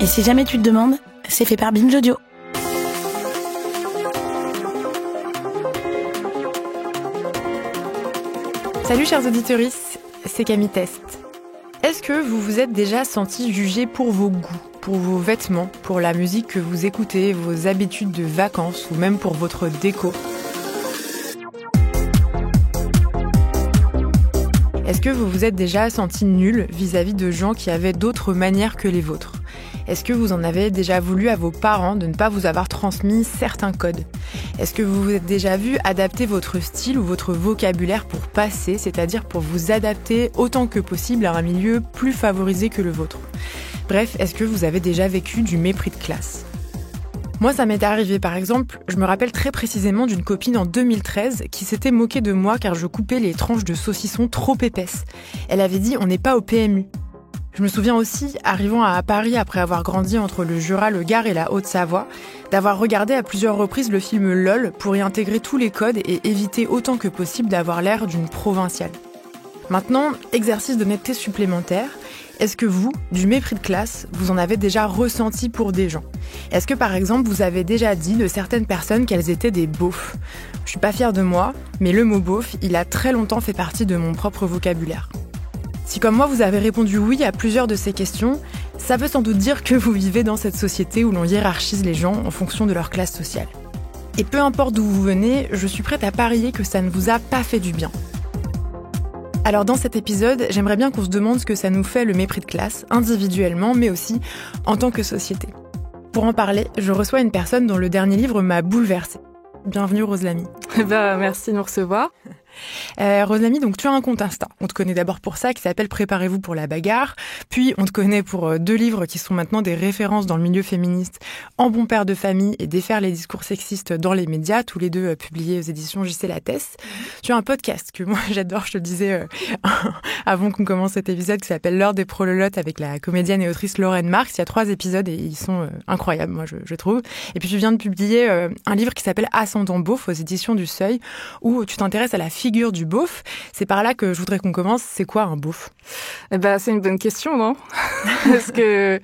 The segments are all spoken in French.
Et si jamais tu te demandes, c'est fait par Binge Audio. Salut chers auditeurs, c'est Camille Test. Est-ce que vous vous êtes déjà senti jugé pour vos goûts, pour vos vêtements, pour la musique que vous écoutez, vos habitudes de vacances ou même pour votre déco ? Est-ce que vous vous êtes déjà senti nul vis-à-vis de gens qui avaient d'autres manières que les vôtres ? Est-ce que vous en avez déjà voulu à vos parents de ne pas vous avoir transmis certains codes ? Est-ce que vous vous êtes déjà vu adapter votre style ou votre vocabulaire pour passer, c'est-à-dire pour vous adapter autant que possible à un milieu plus favorisé que le vôtre ? Bref, est-ce que vous avez déjà vécu du mépris de classe ? Moi, ça m'est arrivé, par exemple, je me rappelle très précisément d'une copine en 2013 qui s'était moquée de moi car je coupais les tranches de saucisson trop épaisses. Elle avait dit « on n'est pas au PMU ». Je me souviens aussi, arrivant à Paris après avoir grandi entre le Jura, le Gard et la Haute-Savoie, d'avoir regardé à plusieurs reprises le film LOL pour y intégrer tous les codes et éviter autant que possible d'avoir l'air d'une provinciale. Maintenant, exercice d'honnêteté supplémentaire, est-ce que vous, du mépris de classe, vous en avez déjà ressenti pour des gens ? Est-ce que par exemple, vous avez déjà dit de certaines personnes qu'elles étaient des beaufs ? Je suis pas fière de moi, mais le mot beauf, il a très longtemps fait partie de mon propre vocabulaire. Si comme moi vous avez répondu oui à plusieurs de ces questions, ça veut sans doute dire que vous vivez dans cette société où l'on hiérarchise les gens en fonction de leur classe sociale. Et peu importe d'où vous venez, je suis prête à parier que ça ne vous a pas fait du bien. Alors dans cet épisode, j'aimerais bien qu'on se demande ce que ça nous fait le mépris de classe, individuellement, mais aussi en tant que société. Pour en parler, je reçois une personne dont le dernier livre m'a bouleversée. Bienvenue Rose Lamy. Merci de nous recevoir. Rose Lamy, donc tu as un compte Insta. On te connaît d'abord pour ça, qui s'appelle Préparez-vous pour la bagarre. Puis on te connaît pour 2 livres qui sont maintenant des références dans le milieu féministe, En bon père de famille et Défaire les discours sexistes dans les médias, tous les 2 publiés aux éditions JC Lattès. Tu as un podcast que moi j'adore, je te le disais avant qu'on commence cet épisode, qui s'appelle L'heure des prololotes avec la comédienne et autrice Lorraine Marx. Il y a 3 épisodes et ils sont incroyables, moi je trouve. Et puis tu viens de publier un livre qui s'appelle Ascendant beauf aux éditions du Seuil, où tu t'intéresses à la figure du beauf. C'est par là que je voudrais qu'on commence. C'est quoi un beauf ? C'est une bonne question, non ? Parce que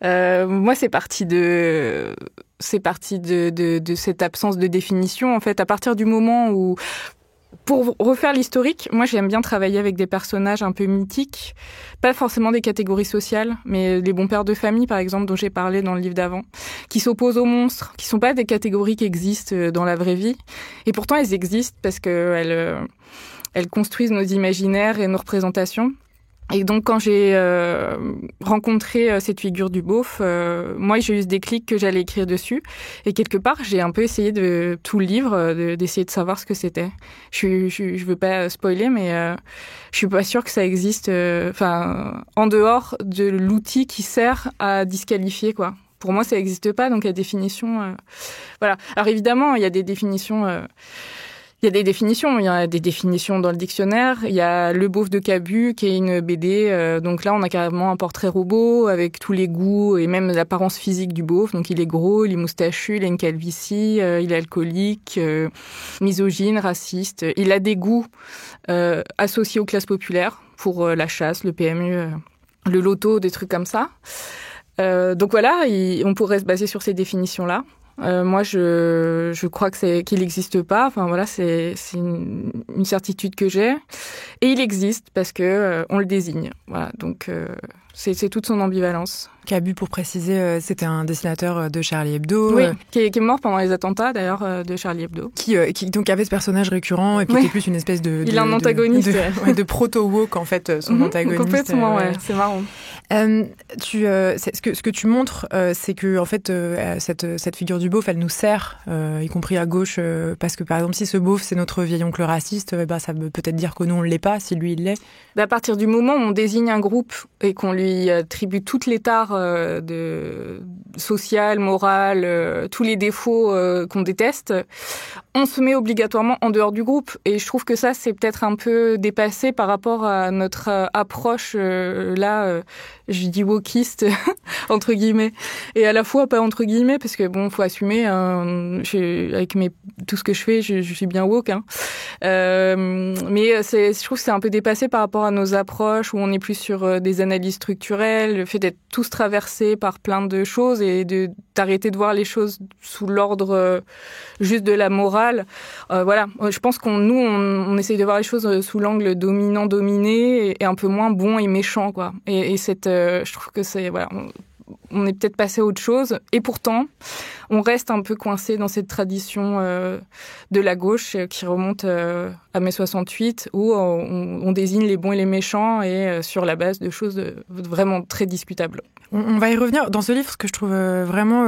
moi, c'est parti de cette absence de définition. En fait, à partir du moment où, pour refaire l'historique, moi j'aime bien travailler avec des personnages un peu mythiques, pas forcément des catégories sociales, mais les bons pères de famille par exemple dont j'ai parlé dans le livre d'avant, qui s'opposent aux monstres, qui sont pas des catégories qui existent dans la vraie vie, et pourtant elles existent parce que elles construisent nos imaginaires et nos représentations. Et donc, quand j'ai rencontré cette figure du beauf, moi, j'ai eu ce déclic que j'allais écrire dessus. Et quelque part, j'ai un peu essayé de tout le livre, d'essayer de savoir ce que c'était. Je veux pas spoiler, mais je suis pas sûre que ça existe, en dehors de l'outil qui sert à disqualifier, quoi. Pour moi, ça n'existe pas, donc la définition... voilà. Alors évidemment, il y a des définitions... Il y a des définitions dans le dictionnaire. Il y a Le Beauf de Cabu, qui est une BD. Donc là, on a carrément un portrait robot avec tous les goûts et même l'apparence physique du beauf. Donc il est gros, il est moustachu, il a une calvitie, il est alcoolique, misogyne, raciste. Il a des goûts associés aux classes populaires pour la chasse, le PMU, le loto, des trucs comme ça. Donc voilà, on pourrait se baser sur ces définitions-là. Moi, je crois qu'il n'existe pas. Enfin voilà, c'est une certitude que j'ai. Et il existe parce que on le désigne. Voilà, donc c'est toute son ambivalence. Cabu, pour préciser, c'était un dessinateur de Charlie Hebdo. Oui, qui est mort pendant les attentats, d'ailleurs, de Charlie Hebdo. Qui donc avait ce personnage récurent et puis qui est plus une espèce de... Il a un antagoniste. De proto-woke, en fait, son antagoniste. Complètement, ouais. C'est marrant. Ce que tu montres, c'est que, en fait, cette figure du beauf, elle nous sert, y compris à gauche, parce que, par exemple, si ce beauf, c'est notre vieil oncle raciste, ça veut peut-être dire que nous, on ne l'est pas, si lui, il l'est. À partir du moment où on désigne un groupe et qu'on lui attribue toutes les tares social, moral, tous les défauts qu'on déteste, on se met obligatoirement en dehors du groupe. Et je trouve que ça, c'est peut-être un peu dépassé par rapport à notre approche, je dis wokiste, entre guillemets. Et à la fois, pas entre guillemets, parce que bon, faut assumer, avec tout ce que je fais, je suis bien woke. Mais je trouve que c'est un peu dépassé par rapport à nos approches, où on est plus sur des analyses structurelles, le fait d'être tous traversé par plein de choses et d'arrêter de voir les choses sous l'ordre juste de la morale. Voilà, je pense on essaye de voir les choses sous l'angle dominant-dominé et un peu moins bon et méchant, quoi. Et je trouve que c'est... Voilà, on est peut-être passé à autre chose. Et pourtant, on reste un peu coincé dans cette tradition de la gauche qui remonte à mai 68, où on désigne les bons et les méchants et sur la base de choses vraiment très discutables. On va y revenir. Dans ce livre, ce que je trouve vraiment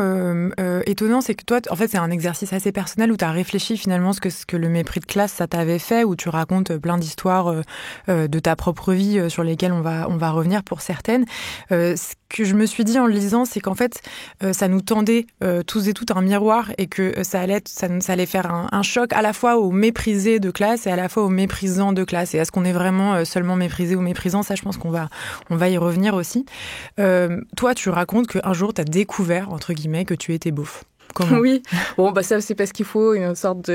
étonnant, c'est que toi, en fait, c'est un exercice assez personnel où tu as réfléchi finalement ce que le mépris de classe, ça t'avait fait, où tu racontes plein d'histoires de ta propre vie sur lesquelles on va revenir pour certaines. Ce que je me suis dit en le lisant, c'est qu'en fait, ça nous tendait tous et toutes un miroir et que ça allait faire un choc à la fois aux méprisés de classe et à la fois aux méprisants de classe. Et est-ce qu'on est vraiment seulement méprisé ou méprisant ? Ça, je pense qu'on va y revenir aussi. Toi, tu racontes qu'un jour, tu as découvert, entre guillemets, que tu étais beauf. Comment ? Oui. Bon, ça, c'est parce qu'il faut une sorte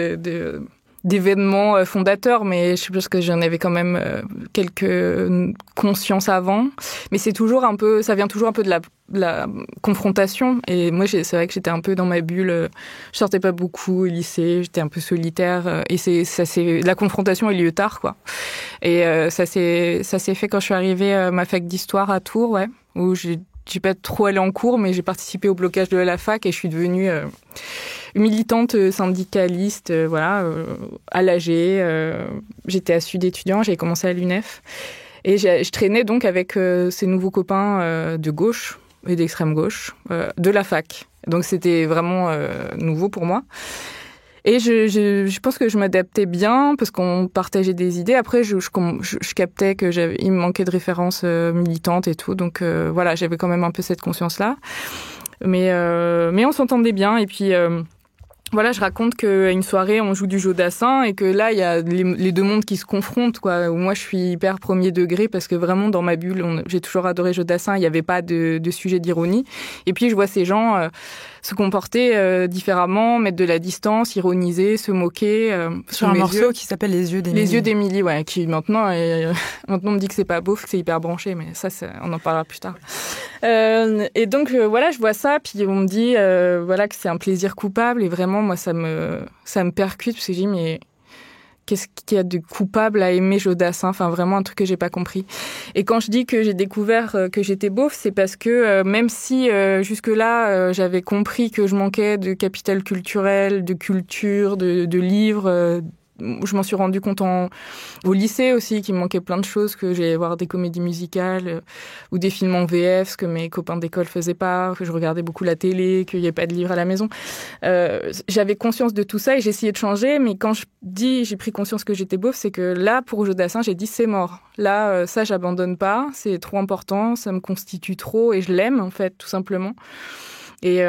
d'événement fondateur, mais je pense que j'en avais quand même quelques consciences avant. Mais c'est toujours ça vient toujours un peu de la confrontation. Et moi, c'est vrai que j'étais un peu dans ma bulle. Je sortais pas beaucoup au lycée, j'étais un peu solitaire. Et la confrontation a eu lieu tard, quoi. Et ça s'est fait quand je suis arrivée à ma fac d'histoire à Tours, ouais, où j'ai pas trop allé en cours, mais j'ai participé au blocage de la fac et je suis devenue une militante syndicaliste, à l'AG. J'étais à Sud étudiant, j'ai commencé à l'UNEF. Et je traînais donc avec ces nouveaux copains de gauche et d'extrême gauche de la fac. Donc c'était vraiment nouveau pour moi. Et je pense que je m'adaptais bien parce qu'on partageait des idées. Après, je captais il me manquait de références militantes et tout. Donc voilà, j'avais quand même un peu cette conscience-là. Mais on s'entendait bien. Et puis voilà, je raconte qu'à une soirée, on joue du Jodassin et que là, il y a les deux mondes qui se confrontent, quoi. Où moi, je suis hyper premier degré parce que vraiment, dans ma bulle, j'ai toujours adoré Jodassin. Il n'y avait pas de sujet d'ironie. Et puis, je vois ces gens se comporter différemment, mettre de la distance, ironiser, se moquer. Sur un morceau qui s'appelle Les yeux d'Émilie. Les yeux d'Émilie, ouais, qui maintenant on me dit que c'est pas beauf, que c'est hyper branché, mais ça, on en parlera plus tard. Et donc voilà, je vois ça, puis on me dit que c'est un plaisir coupable, et vraiment moi ça me percute parce que je dis mais qu'est-ce qu'il y a de coupable à aimer Jodassin ? Enfin, vraiment un truc que j'ai pas compris. Et quand je dis que j'ai découvert que j'étais beauf, c'est parce que même si jusque-là j'avais compris que je manquais de capital culturel, de culture, de livres. Je m'en suis rendu compte au lycée aussi, qu'il me manquait plein de choses, que j'allais voir des comédies musicales ou des films en VF, ce que mes copains d'école faisaient pas, que je regardais beaucoup la télé, qu'il n'y avait pas de livres à la maison. J'avais conscience de tout ça et j'essayais de changer, mais quand j'ai pris conscience que j'étais beauf, c'est que là, pour Jodassin, j'ai dit c'est mort. Là, ça, j'abandonne pas, c'est trop important, ça me constitue trop et je l'aime, en fait, tout simplement. Et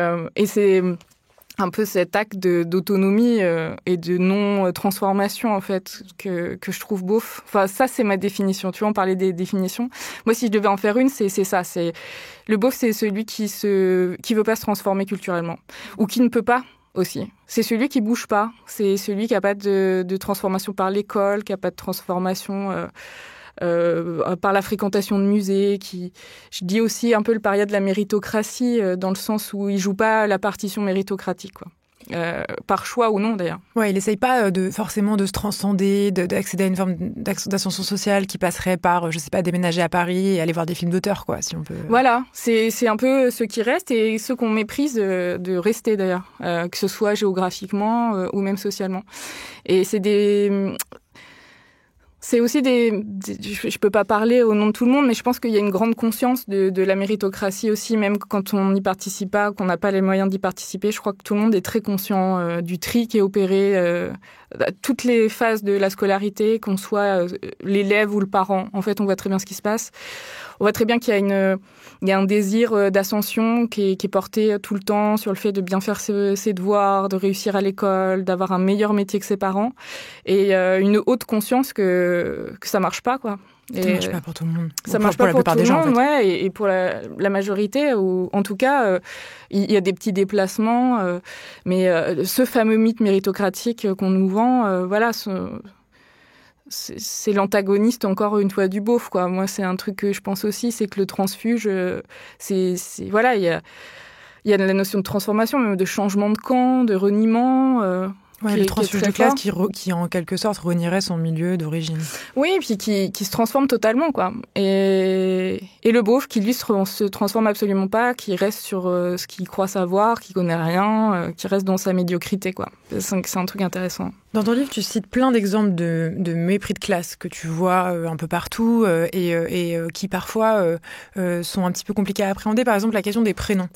c'est un peu cet acte d'autonomie et de non-transformation, en fait, que je trouve beauf. Enfin, ça, c'est ma définition. Tu vois, on parlait des définitions. Moi, si je devais en faire une, c'est ça. Le beauf, c'est celui qui veut pas se transformer culturellement. Ou qui ne peut pas, aussi. C'est celui qui bouge pas. C'est celui qui a pas de transformation par l'école, qui a pas de transformation par la fréquentation de musées, je dis aussi un peu le paria de la méritocratie, dans le sens où il joue pas la partition méritocratique, quoi. Par choix ou non, d'ailleurs. Ouais, il essaye pas forcément de se transcender, d'accéder à une forme d'ascension sociale qui passerait par, je sais pas, déménager à Paris et aller voir des films d'auteur, quoi, si on peut. Voilà, c'est un peu ceux qui restent et ceux qu'on méprise de rester, d'ailleurs, que ce soit géographiquement ou même socialement. Et c'est aussi je peux pas parler au nom de tout le monde, mais je pense qu'il y a une grande conscience de la méritocratie aussi, même quand on n'y participe pas, qu'on n'a pas les moyens d'y participer. Je crois que tout le monde est très conscient du tri qui est opéré à toutes les phases de la scolarité, qu'on soit l'élève ou le parent. En fait, on voit très bien ce qui se passe. On voit très bien qu'il y a un désir d'ascension qui est porté tout le temps sur le fait de bien faire ses devoirs, de réussir à l'école, d'avoir un meilleur métier que ses parents, et une haute conscience que ça marche pas, quoi. Ça marche pas pour tout le monde. Ça marche pas pour tout le monde, ouais, et pour la majorité, ou en tout cas, il y a des petits déplacements, mais ce fameux mythe méritocratique qu'on nous vend, voilà, c'est l'antagoniste encore une fois du beauf, quoi. Moi, c'est un truc que je pense aussi, c'est que le transfuge, voilà, il y a la notion de transformation, même de changement de camp, de reniement. Le transfuge de classe qui, en quelque sorte, renierait son milieu d'origine. Oui, puis qui se transforme totalement, quoi. Et le beauf qui, lui, se transforme absolument pas, qui reste sur ce qu'il croit savoir, qui connaît rien, qui reste dans sa médiocrité, quoi. C'est un truc intéressant. Dans ton livre, tu cites plein d'exemples de mépris de classe que tu vois un peu partout et qui parfois sont un petit peu compliqués à appréhender. Par exemple, la question des prénoms.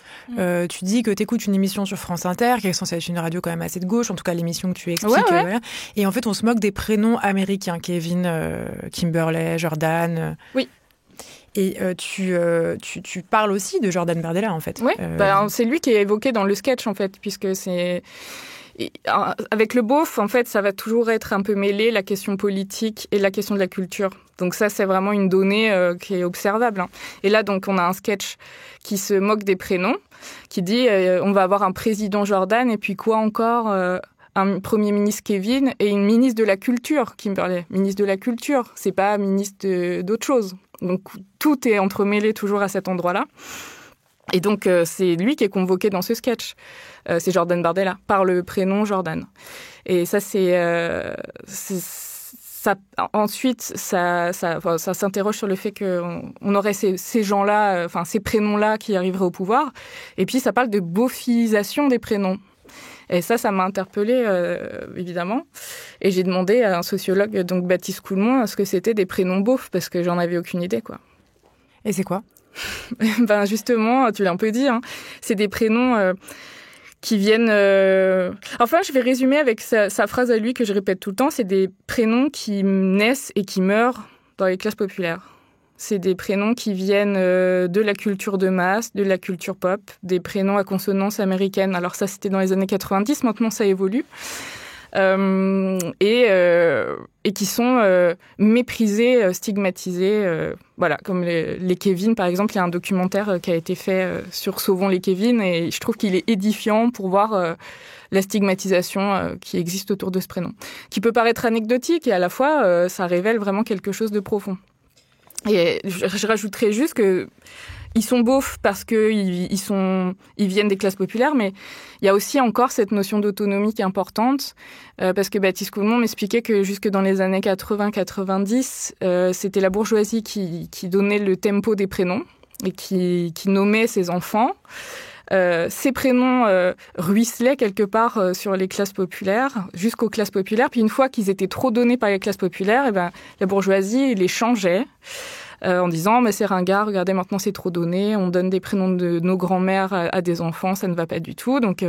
Tu dis que tu écoutes une émission sur France Inter, qui est censée être une radio quand même assez de gauche, en tout cas l'émission que tu expliques. Ouais. Voilà. Et en fait, on se moque des prénoms américains, Kevin, Kimberley, Jordan. Oui. Et tu parles aussi de Jordan Bardella, en fait. Oui, c'est lui qui est évoqué dans le sketch, en fait, puisque c'est... Avec le beauf, en fait, ça va toujours être un peu mêlé, la question politique et la question de la culture. Donc ça, c'est vraiment une donnée qui est observable. Hein. Et là, donc, on a un sketch qui se moque des prénoms, qui dit on va avoir un président Jordan et puis quoi encore un premier ministre Kevin et une ministre de la culture, Kimberley. Ministre de la culture, c'est pas ministre d'autre chose. Donc tout est entremêlé toujours à cet endroit-là. Et donc, c'est lui qui est convoqué dans ce sketch. C'est Jordan Bardella, par le prénom Jordan. Et ça, ensuite, ça s'interroge sur le fait qu'on aurait ces gens-là, ces prénoms-là qui arriveraient au pouvoir. Et puis, ça parle de beaufisation des prénoms. Et ça m'a interpellée, évidemment. Et j'ai demandé à un sociologue, donc Baptiste Coulmont, ce que c'était des prénoms beaufs, parce que j'en avais aucune idée, quoi. Et c'est quoi ? Justement, tu l'as un peu dit, hein. C'est des prénoms qui viennent... Enfin, je vais résumer avec sa phrase à lui que je répète tout le temps. C'est des prénoms qui naissent et qui meurent dans les classes populaires. C'est des prénoms qui viennent de la culture de masse, de la culture pop, des prénoms à consonance américaine. Alors ça, c'était dans les années 90, maintenant ça évolue. Et qui sont méprisés, stigmatisés. Voilà, comme les Kevin, par exemple, il y a un documentaire qui a été fait sur Sauvons les Kevin, et je trouve qu'il est édifiant pour voir la stigmatisation qui existe autour de ce prénom, qui peut paraître anecdotique, et à la fois, ça révèle vraiment quelque chose de profond. Et je rajouterais juste que ils sont beaufs parce qu'ils viennent des classes populaires, mais il y a aussi encore cette notion d'autonomie qui est importante, parce que Baptiste Coulmont m'expliquait que jusque dans les années 80-90, c'était la bourgeoisie qui donnait le tempo des prénoms et qui nommait ses enfants. Ces prénoms ruisselaient quelque part sur les classes populaires, jusqu'aux classes populaires. Puis une fois qu'ils étaient trop donnés par les classes populaires, la bourgeoisie les changeait. En disant mais c'est ringard, regardez maintenant c'est trop donné, on donne des prénoms de nos grands-mères à des enfants, ça ne va pas du tout. Donc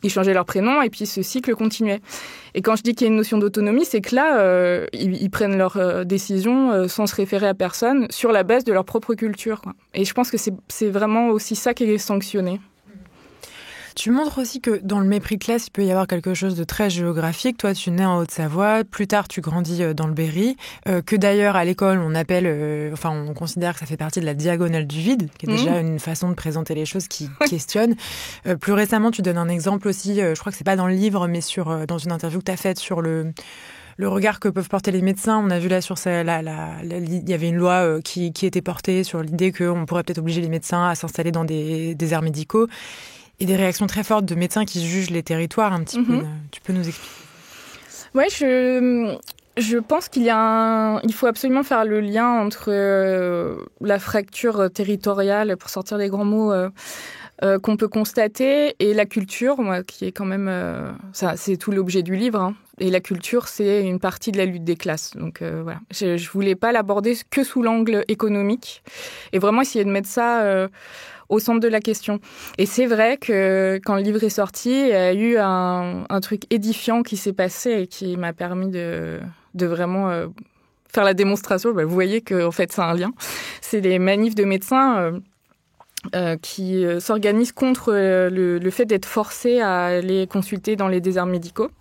ils changeaient leurs prénoms et puis ce cycle continuait. Et quand je dis qu'il y a une notion d'autonomie, c'est que là ils prennent leurs décisions sans se référer à personne, sur la base de leur propre culture, quoi. Et je pense que c'est vraiment aussi ça qui est sanctionné. Tu montres aussi que dans le mépris de classe, il peut y avoir quelque chose de très géographique. Toi, tu nais en Haute-Savoie, plus tard tu grandis dans le Berry, que d'ailleurs à l'école on appelle, on considère que ça fait partie de la diagonale du vide, qui est déjà une façon de présenter les choses qui questionne. Plus récemment, tu donnes un exemple aussi, je crois que c'est pas dans le livre, mais dans une interview que tu as faite sur le regard que peuvent porter les médecins. On a vu là sur il y avait une loi qui était portée sur l'idée qu'on pourrait peut-être obliger les médecins à s'installer dans des déserts médicaux. Et des réactions très fortes de médecins qui jugent les territoires un petit peu. Tu peux nous expliquer ? Ouais, je pense il faut absolument faire le lien entre la fracture territoriale, pour sortir des grands mots, qu'on peut constater, et la culture, qui est quand même... ça, c'est tout l'objet du livre, hein. Et la culture, c'est une partie de la lutte des classes. Donc voilà, je voulais pas l'aborder que sous l'angle économique, et vraiment essayer de mettre ça... au centre de la question. Et c'est vrai que quand le livre est sorti, il y a eu un truc édifiant qui s'est passé et qui m'a permis de vraiment faire la démonstration. Vous voyez qu'en fait, c'est un lien. C'est les manifs de médecins qui s'organisent contre le fait d'être forcés à aller consulter dans les déserts médicaux.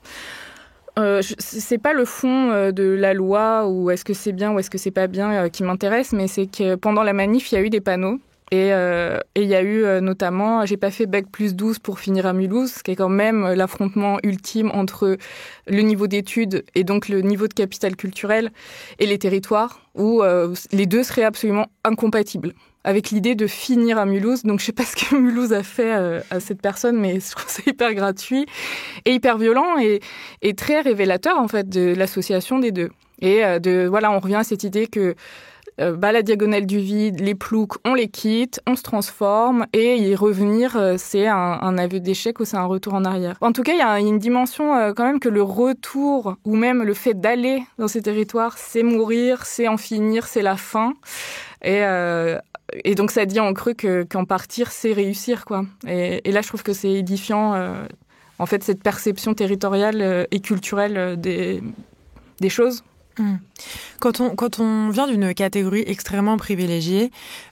C'est pas le fond de la loi ou est-ce que c'est bien ou est-ce que c'est pas bien qui m'intéresse, mais c'est que pendant la manif, il y a eu des panneaux Et il y a eu notamment, j'ai pas fait Bac+12 pour finir à Mulhouse, qui est quand même l'affrontement ultime entre le niveau d'études et donc le niveau de capital culturel et les territoires, où les deux seraient absolument incompatibles, avec l'idée de finir à Mulhouse. Donc je sais pas ce que Mulhouse a fait à cette personne, mais je trouve ça hyper gratuit et hyper violent et très révélateur en fait de l'association des deux. Et on revient à cette idée que la diagonale du vide, les ploucs, on les quitte, on se transforme, et y revenir, c'est un aveu d'échec ou c'est un retour en arrière. En tout cas, il y a une dimension quand même que le retour, ou même le fait d'aller dans ces territoires, c'est mourir, c'est en finir, c'est la fin. Et donc ça dit en creux qu'en partir, c'est réussir, quoi. Et là, je trouve que c'est édifiant, en fait, cette perception territoriale et culturelle des choses. Quand on vient d'une catégorie extrêmement privilégiée,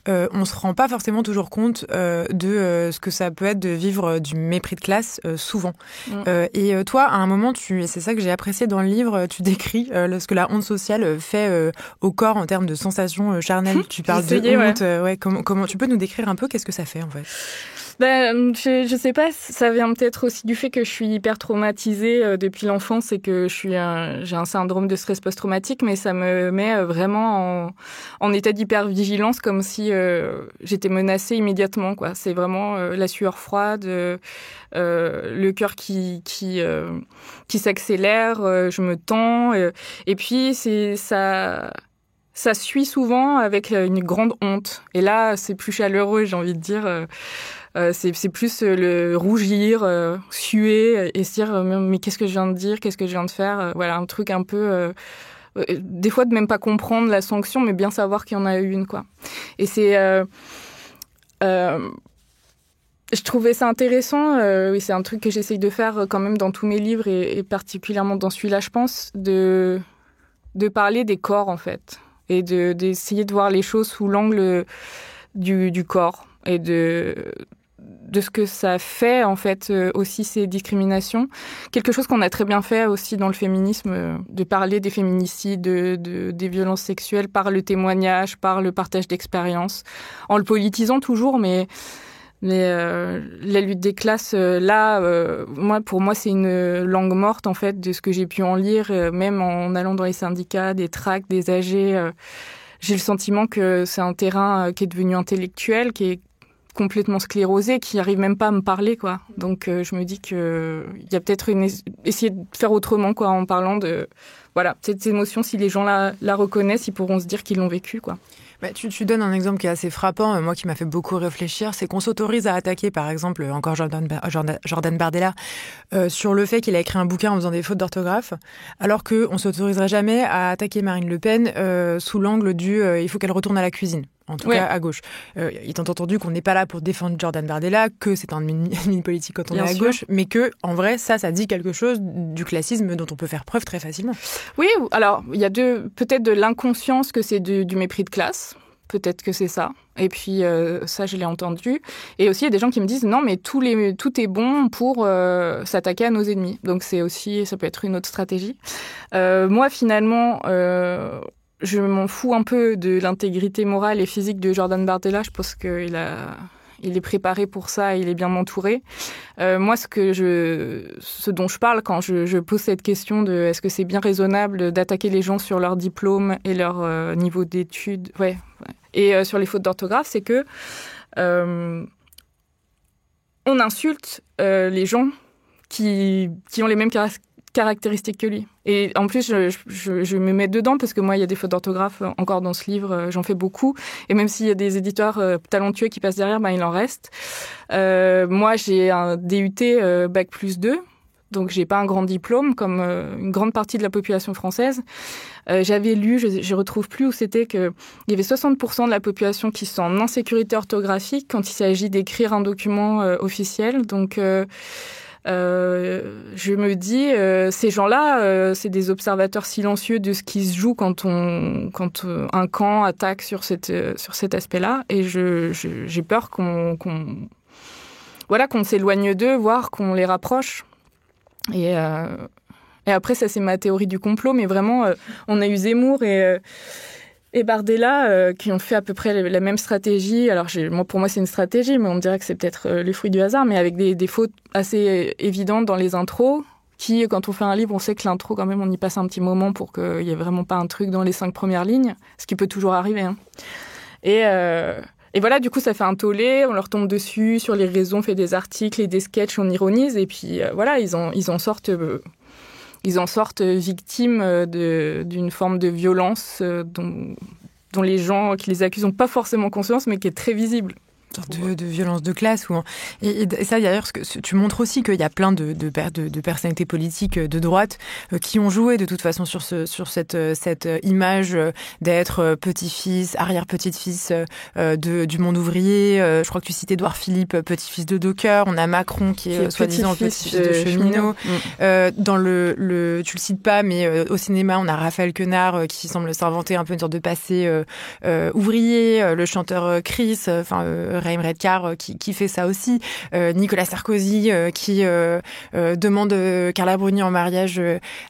on se rend pas forcément toujours compte de ce que ça peut être de vivre du mépris de classe, souvent. Et toi, à un moment, et c'est ça que j'ai apprécié dans le livre, tu décris ce que la honte sociale fait au corps en termes de sensations charnelles. Tu parles de honte. Comment tu peux nous décrire un peu qu'est-ce que ça fait en fait? Je sais pas, ça vient peut-être aussi du fait que je suis hyper traumatisée depuis l'enfance et que j'ai un syndrome de stress post-traumatique, mais ça me met vraiment en état d'hypervigilance, comme si j'étais menacée immédiatement, quoi. C'est vraiment la sueur froide, le cœur qui s'accélère, je me tends, et puis ça suit souvent avec une grande honte. Et là, c'est plus chaleureux, j'ai envie de dire. C'est plus le rougir, suer et se dire mais qu'est-ce que je viens de dire, qu'est-ce que je viens de faire, voilà, un truc un peu des fois de même pas comprendre la sanction, mais bien savoir qu'il y en a eu une, quoi. Et c'est je trouvais ça intéressant, c'est un truc que j'essaye de faire quand même dans tous mes livres et particulièrement dans celui-là, je pense, de parler des corps en fait, et d'essayer de voir les choses sous l'angle du corps et de ce que ça fait, en fait, aussi ces discriminations. Quelque chose qu'on a très bien fait aussi dans le féminisme, de parler des féminicides, des violences sexuelles par le témoignage, par le partage d'expériences, en le politisant toujours, mais la lutte des classes, pour moi, c'est une langue morte, en fait, de ce que j'ai pu en lire, même en allant dans les syndicats, des tracts, des AG. J'ai le sentiment que c'est un terrain qui est devenu intellectuel, qui est complètement sclérosé, qui arrive même pas à me parler, quoi. Donc je me dis que il y a peut-être essayer de faire autrement, quoi, en parlant de cette émotion. Si les gens la reconnaissent, ils pourront se dire qu'ils l'ont vécu, quoi. Tu donnes un exemple qui est assez frappant, moi qui m'a fait beaucoup réfléchir, c'est qu'on s'autorise à attaquer, par exemple, encore Jordan Bardella, sur le fait qu'il a écrit un bouquin en faisant des fautes d'orthographe, alors qu'on ne s'autoriserait jamais à attaquer Marine Le Pen sous l'angle du il faut qu'elle retourne à la cuisine. En tout cas, à gauche. Étant entendu qu'on n'est pas là pour défendre Jordan Bardella, que c'est un ennemi politique quand on est à gauche, mais que, en vrai, ça dit quelque chose du classisme dont on peut faire preuve très facilement. Oui, alors, il y a peut-être de l'inconscience que c'est du mépris de classe. Peut-être que c'est ça. Et puis, ça, je l'ai entendu. Et aussi, il y a des gens qui me disent, non, mais tout est bon pour s'attaquer à nos ennemis. Donc, ça peut être une autre stratégie. Moi, finalement, je m'en fous un peu de l'intégrité morale et physique de Jordan Bardella. Je pense qu'il est préparé pour ça, il est bien entouré. Moi, ce dont je parle quand je pose cette question de est-ce que c'est bien raisonnable d'attaquer les gens sur leur diplôme et leur niveau d'études, et sur les fautes d'orthographe, c'est que on insulte les gens qui ont les mêmes caractéristiques que lui. Et en plus, je me mets dedans parce que moi, il y a des fautes d'orthographe encore dans ce livre, j'en fais beaucoup. Et même s'il y a des éditeurs talentueux qui passent derrière, il en reste. Moi, j'ai un DUT Bac+2, donc j'ai pas un grand diplôme comme une grande partie de la population française. J'avais lu, je retrouve plus où c'était, qu'il y avait 60% de la population qui sont en insécurité orthographique quand il s'agit d'écrire un document officiel. Donc je me dis, ces gens-là, c'est des observateurs silencieux de ce qui se joue quand un camp attaque sur cet aspect-là. Et j'ai peur qu'on s'éloigne d'eux, voire qu'on les rapproche. Et après, ça, c'est ma théorie du complot. Mais vraiment, on a eu Zemmour et et Bardella, qui ont fait à peu près la même stratégie. Alors, pour moi, c'est une stratégie, mais on me dirait que c'est peut-être le fruit du hasard, mais avec des fautes assez évidentes dans les intros, qui, quand on fait un livre, on sait que l'intro, quand même, on y passe un petit moment pour qu'il n'y ait vraiment pas un truc dans les 5 premières lignes, ce qui peut toujours arriver. Hein. Et voilà, du coup, ça fait un tollé, on leur tombe dessus sur les réseaux, on fait des articles et des sketchs, on ironise, et puis voilà, ils en sortent victimes d'une forme de violence dont les gens qui les accusent n'ont pas forcément conscience, mais qui est très visible. Une sorte de violence de classe. Et ça, d'ailleurs, tu montres aussi qu'il y a plein de personnalités politiques de droite qui ont joué de toute façon sur cette image d'être petit-fils, arrière-petit-fils du monde ouvrier. Je crois que tu cites Édouard Philippe, petit-fils de docker. On a Macron qui est soi-disant petit-fils de cheminot. Dans tu le cites pas, mais au cinéma, on a Raphaël Quenard qui semble s'inventer un peu une sorte de passé ouvrier. Le chanteur Chris, Raïm Redcar qui fait ça aussi, Nicolas Sarkozy qui demande Carla Bruni en mariage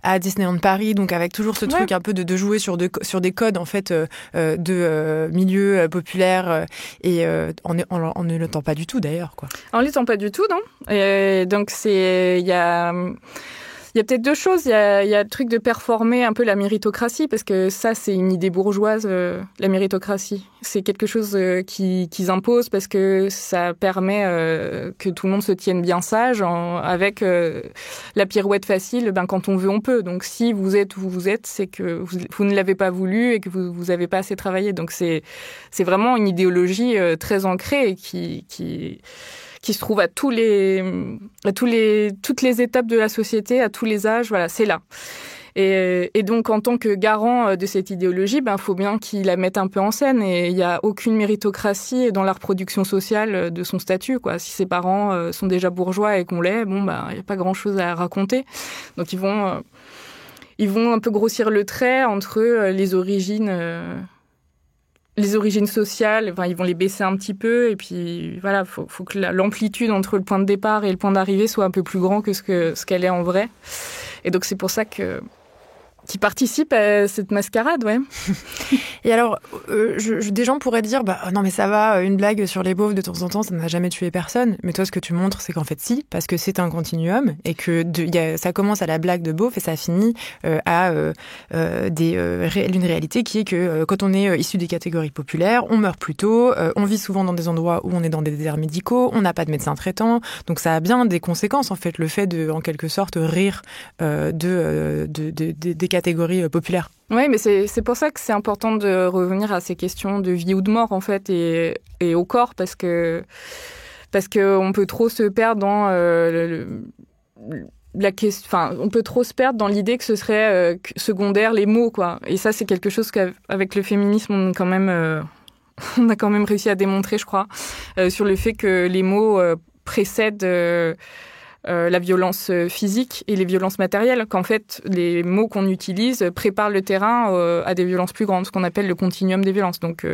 à Disneyland Paris, donc avec toujours ce truc un peu de jouer sur des codes en fait de milieu populaire et on ne l'entend pas du tout d'ailleurs quoi. On ne l'entend pas du tout, non. Et donc il y a peut-être deux choses. Il y a le truc de performer un peu la méritocratie, parce que ça, c'est une idée bourgeoise, la méritocratie. C'est quelque chose qu'ils imposent parce que ça permet que tout le monde se tienne bien sage avec la pirouette facile. Quand on veut, on peut. Donc, si vous êtes où vous êtes, c'est que vous ne l'avez pas voulu et que vous n'avez pas assez travaillé. Donc, c'est vraiment une idéologie très ancrée et qui se trouve à toutes les étapes de la société, à tous les âges, voilà, c'est là. Et donc, en tant que garant de cette idéologie, faut bien qu'il la mette un peu en scène. Et il n'y a aucune méritocratie dans la reproduction sociale de son statut, quoi. Si ses parents sont déjà bourgeois et qu'on l'est, il n'y a pas grand-chose à raconter. Donc, ils vont un peu grossir le trait entre les origines sociales, ils vont les baisser un petit peu, et puis voilà, faut que l'amplitude entre le point de départ et le point d'arrivée soit un peu plus grand que ce qu'elle est en vrai. Et donc c'est pour ça qui participent à cette mascarade, ouais. Et alors, des gens pourraient dire, non mais ça va, une blague sur les beaufs de temps en temps, ça n'a jamais tué personne. Mais toi, ce que tu montres, c'est qu'en fait si, parce que c'est un continuum et que ça commence à la blague de beauf et ça finit à une réalité qui est que quand on est issu des catégories populaires, on meurt plus tôt, on vit souvent dans des endroits où on est dans des déserts médicaux, on n'a pas de médecin traitant, donc ça a bien des conséquences en fait, le fait de, en quelque sorte, rire des catégories populaires. Oui, mais c'est pour ça que c'est important de revenir à ces questions de vie ou de mort, en fait, et au corps, parce que on peut trop se perdre dans on peut trop se perdre dans l'idée que ce serait secondaire les mots, quoi. Et ça, c'est quelque chose qu'avec le féminisme, on a quand même réussi à démontrer, je crois, sur le fait que les mots précèdent la violence physique et les violences matérielles, qu'en fait, les mots qu'on utilise préparent le terrain à des violences plus grandes, ce qu'on appelle le continuum des violences. Donc,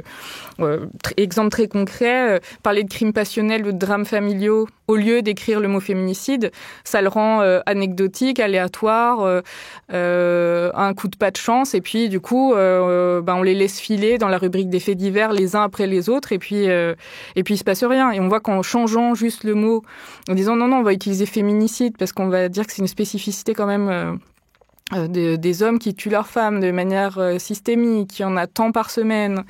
exemple très concret, parler de crimes passionnels ou de drames familiaux, au lieu d'écrire le mot féminicide, ça le rend anecdotique, aléatoire, un coup de pas de chance, et puis du coup, on les laisse filer dans la rubrique des faits divers les uns après les autres, et puis il se passe rien. Et on voit qu'en changeant juste le mot, en disant non, on va utiliser féminicide, parce qu'on va dire que c'est une spécificité quand même des hommes qui tuent leurs femmes de manière systémique, il y en a tant par semaine,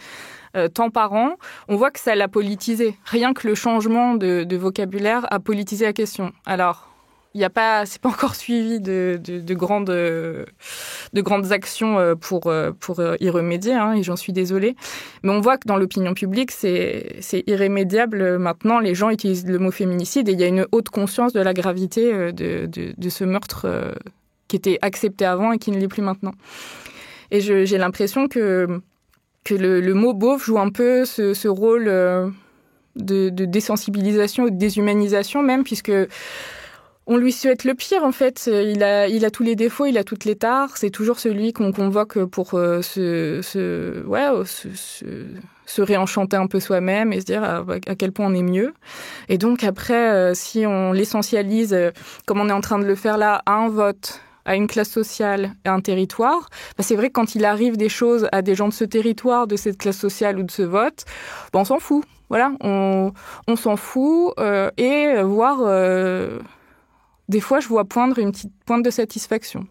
tant par an, on voit que ça l'a politisé. Rien que le changement de vocabulaire a politisé la question. Alors, c'est pas encore suivi de grandes actions pour y remédier, hein, et j'en suis désolée. Mais on voit que dans l'opinion publique, c'est irrémédiable. Maintenant, les gens utilisent le mot féminicide et il y a une haute conscience de la gravité de ce meurtre qui était accepté avant et qui ne l'est plus maintenant. Et j'ai l'impression que le mot beauf joue un peu ce rôle de désensibilisation ou de déshumanisation même, puisque on lui souhaite le pire, en fait. Il a tous les défauts, il a toutes les tares. C'est toujours celui qu'on convoque pour se réenchanter un peu soi-même et se dire à quel point on est mieux. Et donc après, si on l'essentialise, comme on est en train de le faire là, à un vote, à une classe sociale, à un territoire, c'est vrai que quand il arrive des choses à des gens de ce territoire, de cette classe sociale ou de ce vote, on s'en fout. Voilà, on s'en fout et voire des fois je vois poindre une petite pointe de satisfaction.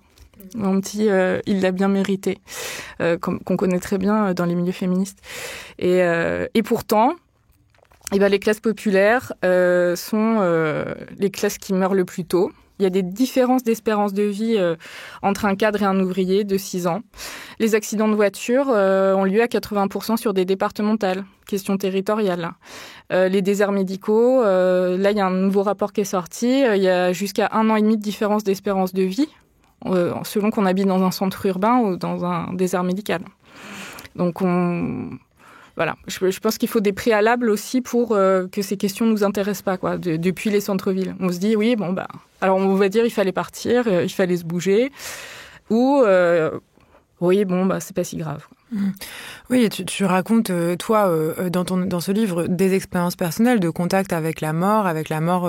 Un petit il l'a bien mérité, qu'on connaît très bien dans les milieux féministes. Et pourtant, les classes populaires sont les classes qui meurent le plus tôt. Il y a des différences d'espérance de vie entre un cadre et un ouvrier de 6 ans. Les accidents de voiture ont lieu à 80% sur des départementales. Question territoriale. Les déserts médicaux, là, il y a un nouveau rapport qui est sorti. Il y a jusqu'à 1 an et demi de différence d'espérance de vie, selon qu'on habite dans un centre urbain ou dans un désert médical. Donc, voilà, je pense qu'il faut des préalables aussi pour que ces questions nous intéressent pas, quoi, depuis les centres-villes. On se dit, oui, alors on va dire il fallait partir, il fallait se bouger, ou oui, c'est pas si grave. Oui, tu racontes, toi, dans ce livre, des expériences personnelles de contact avec la mort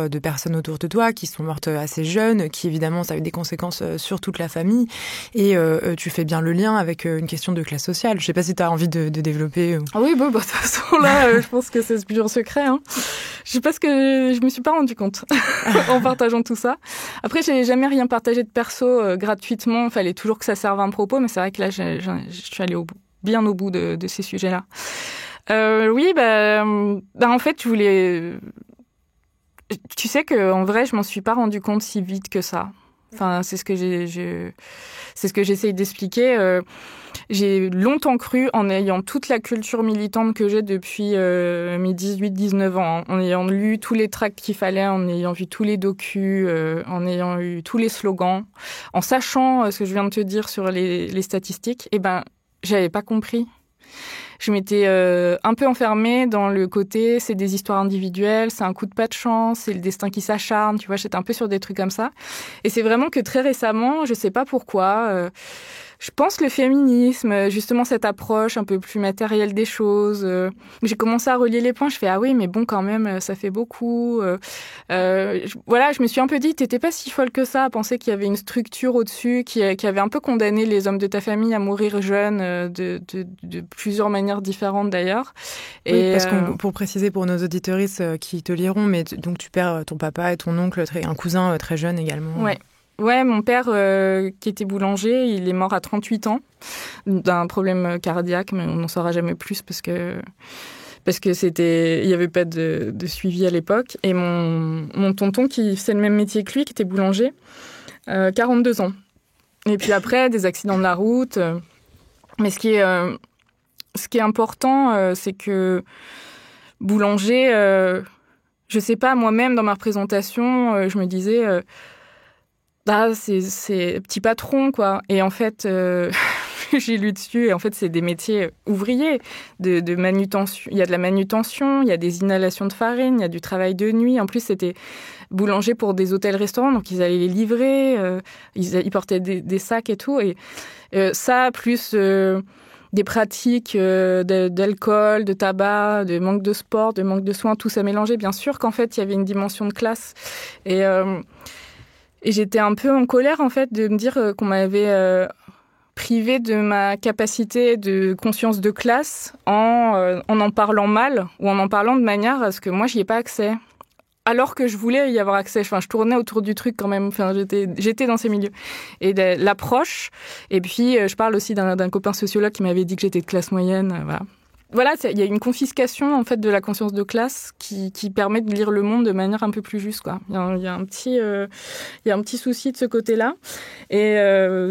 de personnes autour de toi qui sont mortes assez jeunes, qui évidemment, ça a eu des conséquences sur toute la famille. Et tu fais bien le lien avec une question de classe sociale. Je sais pas si tu as envie de développer. Ah oui, de toute façon, là, je pense que c'est plus un secret. Hein. Je sais pas ce que je me suis pas rendu compte en partageant tout ça. Après, j'ai jamais rien partagé de perso gratuitement. Il fallait toujours que ça serve un propos, mais c'est vrai que là, je suis allée bien au bout de ces sujets-là. Oui, en fait, je voulais... Tu sais qu'en vrai, je m'en suis pas rendu compte si vite que ça. Enfin, c'est ce que c'est ce que j'essaye d'expliquer. J'ai longtemps cru, en ayant toute la culture militante que j'ai depuis mes 18-19 ans, en ayant lu tous les tracts qu'il fallait, en ayant vu tous les docus, en ayant eu tous les slogans, en sachant ce que je viens de te dire sur les statistiques, j'avais pas compris. Je m'étais un peu enfermée dans le côté, c'est des histoires individuelles, c'est un coup de pas de chance, c'est le destin qui s'acharne, tu vois, j'étais un peu sur des trucs comme ça. Et c'est vraiment que très récemment, je sais pas pourquoi, je pense le féminisme, justement cette approche un peu plus matérielle des choses. J'ai commencé à relier les points, je fais ah oui, mais bon quand même, ça fait beaucoup. Voilà, je me suis un peu dit, t'étais pas si folle que ça à penser qu'il y avait une structure au-dessus qui avait un peu condamné les hommes de ta famille à mourir jeunes de plusieurs manières différentes d'ailleurs. Oui, parce que pour préciser pour nos auditeuristes qui te liront, mais donc tu perds ton papa et ton oncle, un cousin très jeune également. Ouais. Ouais, mon père, qui était boulanger, il est mort à 38 ans d'un problème cardiaque, mais on n'en saura jamais plus parce que il y avait pas de suivi à l'époque. Et mon tonton qui fait le même métier que lui, qui était boulanger, 42 ans. Et puis après, des accidents de la route. Mais ce qui est important, c'est que boulanger, je sais pas, moi-même dans ma représentation, je me disais c'est petit patron, quoi. Et en fait, j'ai lu dessus, et en fait, c'est des métiers ouvriers, de manutention. Il y a de la manutention, il y a des inhalations de farine, il y a du travail de nuit. En plus, c'était boulanger pour des hôtels-restaurants, donc ils allaient les livrer, ils portaient des sacs et tout. Et ça, plus des pratiques d'alcool, de tabac, de manque de sport, de manque de soins, tout ça mélangé. Bien sûr qu'en fait, il y avait une dimension de classe. Et j'étais un peu en colère, en fait, de me dire qu'on m'avait privée de ma capacité de conscience de classe en parlant mal ou en parlant de manière à ce que moi, j'y ai pas accès. Alors que je voulais y avoir accès. Enfin, je tournais autour du truc quand même. Enfin, j'étais dans ces milieux. Et l'approche. Et puis, je parle aussi d'un copain sociologue qui m'avait dit que j'étais de classe moyenne. Voilà. Voilà, il y a une confiscation en fait de la conscience de classe qui permet de lire le monde de manière un peu plus juste, quoi. Il y a un petit souci de ce côté-là, et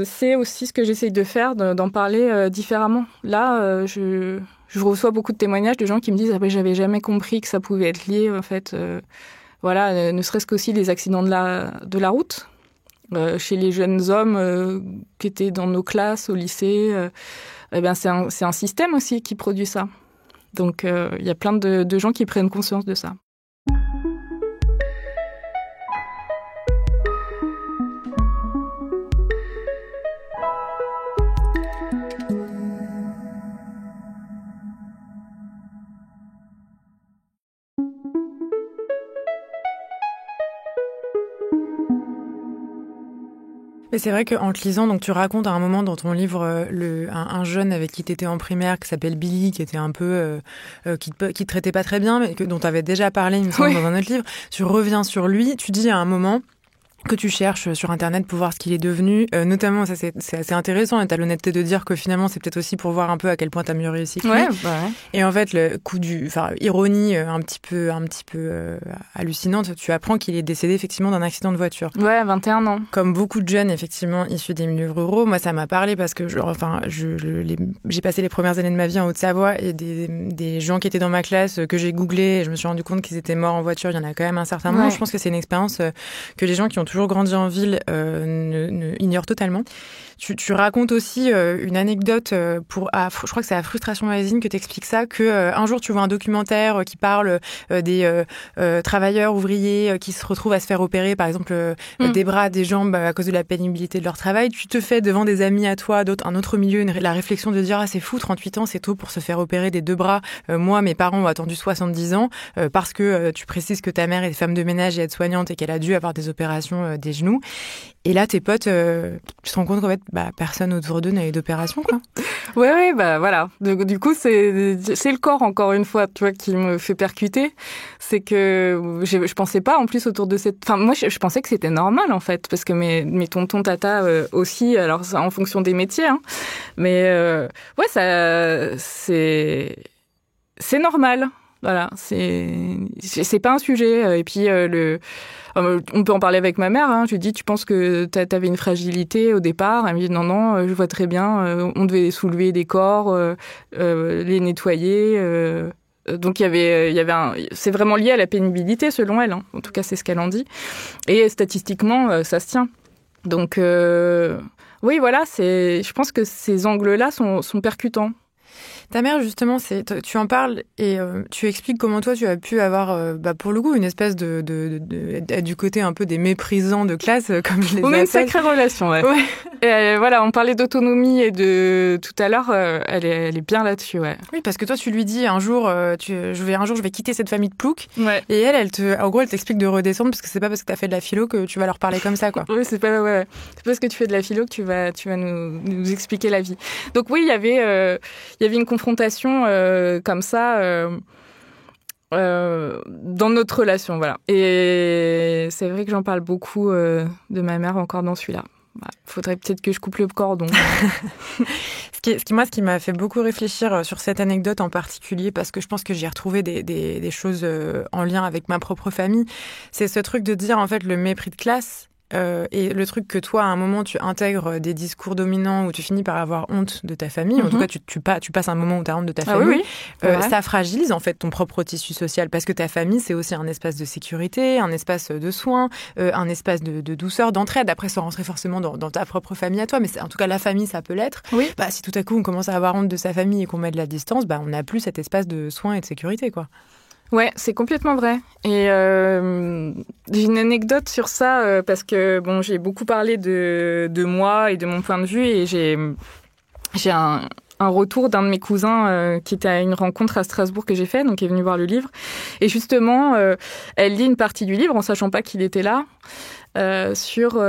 c'est aussi ce que j'essaye de faire, d'en parler différemment. Là, je reçois beaucoup de témoignages de gens qui me disent j'avais jamais compris que ça pouvait être lié en fait. Voilà, ne serait-ce qu'aussi les accidents de la route. Chez les jeunes hommes qui étaient dans nos classes au lycée, c'est un système aussi qui produit ça. Donc il y a plein de gens qui prennent conscience de ça. Mais c'est vrai qu'en te lisant, donc tu racontes à un moment dans ton livre un jeune avec qui tu étais en primaire qui s'appelle Billy, qui était un peu qui te traitait pas très bien, mais dont tu avais déjà parlé, il me semble, dans un autre livre. Tu reviens sur lui, tu dis à un moment que tu cherches sur Internet pour voir ce qu'il est devenu. Notamment, ça c'est assez intéressant, et t'as l'honnêteté de dire que finalement c'est peut-être aussi pour voir un peu à quel point t'as mieux réussi que lui. Ouais. Et en fait, le coup ironie un petit peu hallucinante, tu apprends qu'il est décédé effectivement d'un accident de voiture. Ouais, 21 ans. Comme beaucoup de jeunes effectivement issus des milieux ruraux, moi ça m'a parlé parce que j'ai passé les premières années de ma vie en Haute-Savoie, et des gens qui étaient dans ma classe que j'ai googlé, et je me suis rendu compte qu'ils étaient morts en voiture. Il y en a quand même un certain nombre. Je pense que c'est une expérience que les gens qui ont toujours grandi en ville ignorent totalement. Tu racontes aussi une anecdote je crois que c'est à Frustration Magazine que t'expliques ça, que un jour tu vois un documentaire qui parle des travailleurs ouvriers qui se retrouvent à se faire opérer, par exemple des bras, des jambes à cause de la pénibilité de leur travail. Tu te fais devant des amis à toi, un autre milieu, la réflexion de dire c'est fou, 38 ans c'est tôt pour se faire opérer des 2 bras. Moi mes parents ont attendu 70 ans parce que tu précises que ta mère est femme de ménage et aide-soignante et qu'elle a dû avoir des opérations des genoux. Et là, tes potes, tu te rends compte qu'en fait, personne autour d'eux n'avait d'opération, quoi. Ouais, voilà. Du coup, c'est le corps, encore une fois, tu vois, qui me fait percuter. C'est que je pensais pas, en plus, autour de cette... Enfin, moi, je pensais que c'était normal, en fait, parce que mes tontons, tata aussi, alors en fonction des métiers, hein. Mais ouais, c'est normal. Voilà, c'est pas un sujet. Et puis on peut en parler avec ma mère. Hein. Je lui dis, tu penses que t'avais une fragilité au départ? Elle me dit non, je vois très bien. On devait soulever des corps, les nettoyer. Donc il y avait c'est vraiment lié à la pénibilité selon elle. Hein. En tout cas, c'est ce qu'elle en dit. Et statistiquement, ça se tient. Donc oui, voilà. Je pense que ces angles-là sont percutants. Ta mère, justement, tu en parles et tu expliques comment toi, tu as pu avoir, pour le coup, une espèce du côté un peu des méprisants de classe, comme je les appelle. On a une sacrée relation, ouais. Et voilà, on parlait d'autonomie et de tout à l'heure, elle est bien là-dessus, ouais. Oui, parce que toi, tu lui dis un jour, je vais quitter cette famille de ploucs. Ouais. Et en gros, elle t'explique de redescendre parce que c'est pas parce que t'as fait de la philo que tu vas leur parler comme ça, quoi. Oui, c'est pas parce que tu fais de la philo que tu vas nous expliquer la vie. Donc oui, il y avait une confrontation comme ça dans notre relation, voilà. Et c'est vrai que j'en parle beaucoup de ma mère encore dans celui-là. Bah, faudrait peut-être que je coupe le cordon. Ce qui m'a fait beaucoup réfléchir sur cette anecdote en particulier, parce que je pense que j'y ai retrouvé des choses en lien avec ma propre famille, c'est ce truc de dire en fait le mépris de classe. Et le truc que toi, à un moment, tu intègres des discours dominants où tu finis par avoir honte de ta famille. En tout cas, tu passes un moment où tu as honte de ta famille. Oui. Ça fragilise en fait ton propre tissu social, parce que ta famille, c'est aussi un espace de sécurité, un espace de soins, un espace de douceur, d'entraide. Après, sans rentrer forcément dans ta propre famille à toi, mais en tout cas, la famille, ça peut l'être. Oui. Si tout à coup, on commence à avoir honte de sa famille et qu'on met de la distance, on n'a plus cet espace de soins et de sécurité, quoi. Ouais, c'est complètement vrai. Et j'ai une anecdote sur ça parce que j'ai beaucoup parlé de moi et de mon point de vue, et j'ai un retour d'un de mes cousins qui était à une rencontre à Strasbourg que j'ai fait, donc qui est venu voir le livre. Et justement, elle lit une partie du livre en sachant pas qu'il était là sur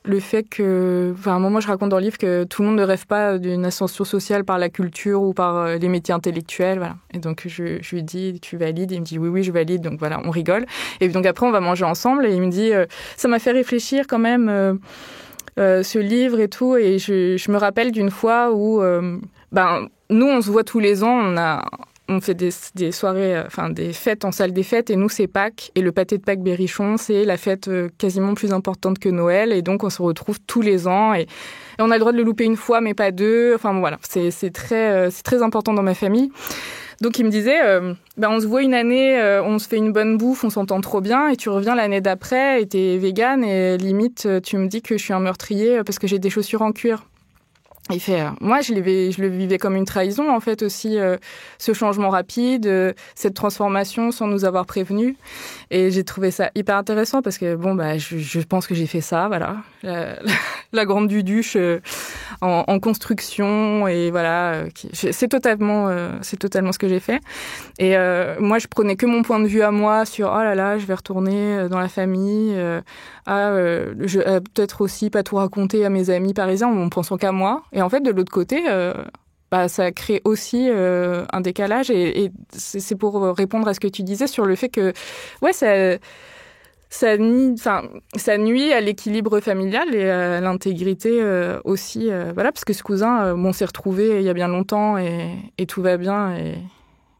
le fait que, à un moment, je raconte dans le livre que tout le monde ne rêve pas d'une ascension sociale par la culture ou par les métiers intellectuels, voilà. Et donc, je lui dis, tu valides? Il me dit, oui, je valide. Donc voilà, on rigole. Et donc après, on va manger ensemble. Et il me dit, ça m'a fait réfléchir quand même, ce livre et tout. Et je me rappelle d'une fois où, nous, on se voit tous les ans. On fait des soirées, des fêtes en salle des fêtes, et nous, c'est Pâques. Et le pâté de Pâques Berrichon, c'est la fête quasiment plus importante que Noël. Et donc, on se retrouve tous les ans. Et on a le droit de le louper une fois, mais pas deux. Enfin, voilà, c'est très important dans ma famille. Donc, il me disait, on se voit une année, on se fait une bonne bouffe, on s'entend trop bien. Et tu reviens l'année d'après, et t'es végane. Et limite, tu me dis que je suis un meurtrier parce que j'ai des chaussures en cuir. Moi, je le vivais comme une trahison, en fait, aussi, ce changement rapide, cette transformation sans nous avoir prévenus. Et j'ai trouvé ça hyper intéressant parce que, je pense que j'ai fait ça, voilà. La grande duduche en construction, et voilà. C'est totalement ce que j'ai fait. Et moi, je prenais que mon point de vue à moi sur, oh là là, je vais retourner dans la famille, peut-être aussi pas tout raconter à mes amis parisiens en pensant qu'à moi. Et en fait, de l'autre côté, ça crée aussi un décalage. Et c'est pour répondre à ce que tu disais sur le fait que, ouais, ça nuit à l'équilibre familial et à l'intégrité aussi. Voilà, parce que ce cousin, on s'est retrouvés il y a bien longtemps et tout va bien.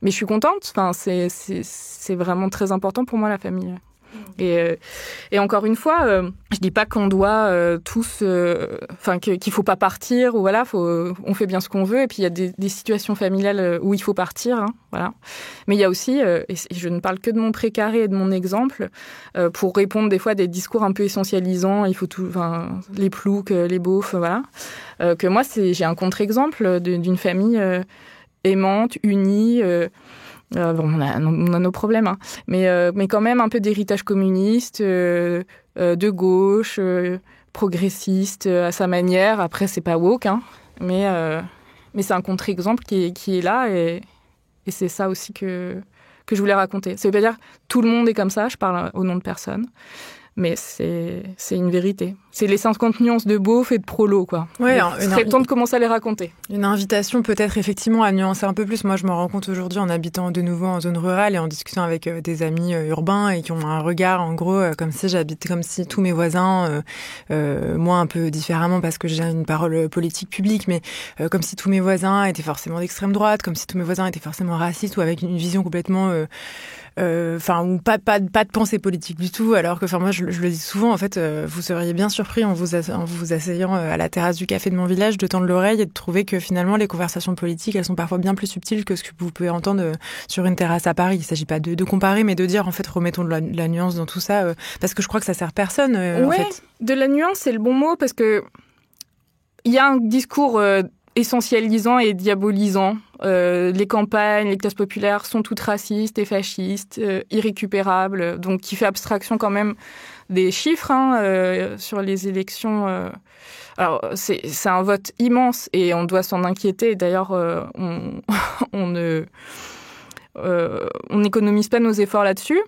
Mais je suis contente. Enfin, c'est vraiment très important pour moi, la famille. Et encore une fois, je dis pas qu'on doit tous, qu'il faut pas partir, ou voilà, on fait bien ce qu'on veut. Et puis il y a des situations familiales où il faut partir, hein, voilà. Mais il y a aussi, et je ne parle que de mon précaré et de mon exemple, pour répondre des fois à des discours un peu essentialisants. Il faut les ploucs, les beaufs, voilà. Que moi, j'ai un contre-exemple d'une famille aimante, unie. On a nos problèmes, hein. Mais quand même un peu d'héritage communiste, de gauche, progressiste à sa manière. Après, c'est pas woke, hein, mais c'est un contre-exemple qui est là, et c'est ça aussi que je voulais raconter. Ça veut pas dire tout le monde est comme ça, je parle au nom de personne. Mais c'est une vérité. C'est les 50 nuances de beauf et de prolo, quoi. Ouais, il serait temps de commencer à les raconter. Une invitation peut-être effectivement à nuancer un peu plus. Moi, je me rends compte aujourd'hui en habitant de nouveau en zone rurale et en discutant avec des amis urbains et qui ont un regard, en gros, comme si tous mes voisins, moi un peu différemment parce que j'ai une parole politique publique, mais comme si tous mes voisins étaient forcément d'extrême droite, comme si tous mes voisins étaient forcément racistes ou avec une vision complètement... ou pas de pensée politique du tout, alors que moi je le dis souvent, en fait, vous seriez bien surpris en vous asseyant à la terrasse du café de mon village, de tendre l'oreille et de trouver que finalement les conversations politiques, elles sont parfois bien plus subtiles que ce que vous pouvez entendre sur une terrasse à Paris. Il s'agit pas de comparer, mais de dire, en fait, remettons de la nuance dans tout ça, parce que je crois que ça sert personne. En fait. De la nuance, c'est le bon mot, parce que il y a un discours essentialisant et diabolisant. Les campagnes, les classes populaires sont toutes racistes et fascistes, irrécupérables, donc qui fait abstraction quand même des chiffres sur les élections. Alors c'est un vote immense et on doit s'en inquiéter. D'ailleurs, on n'économise pas nos efforts là-dessus.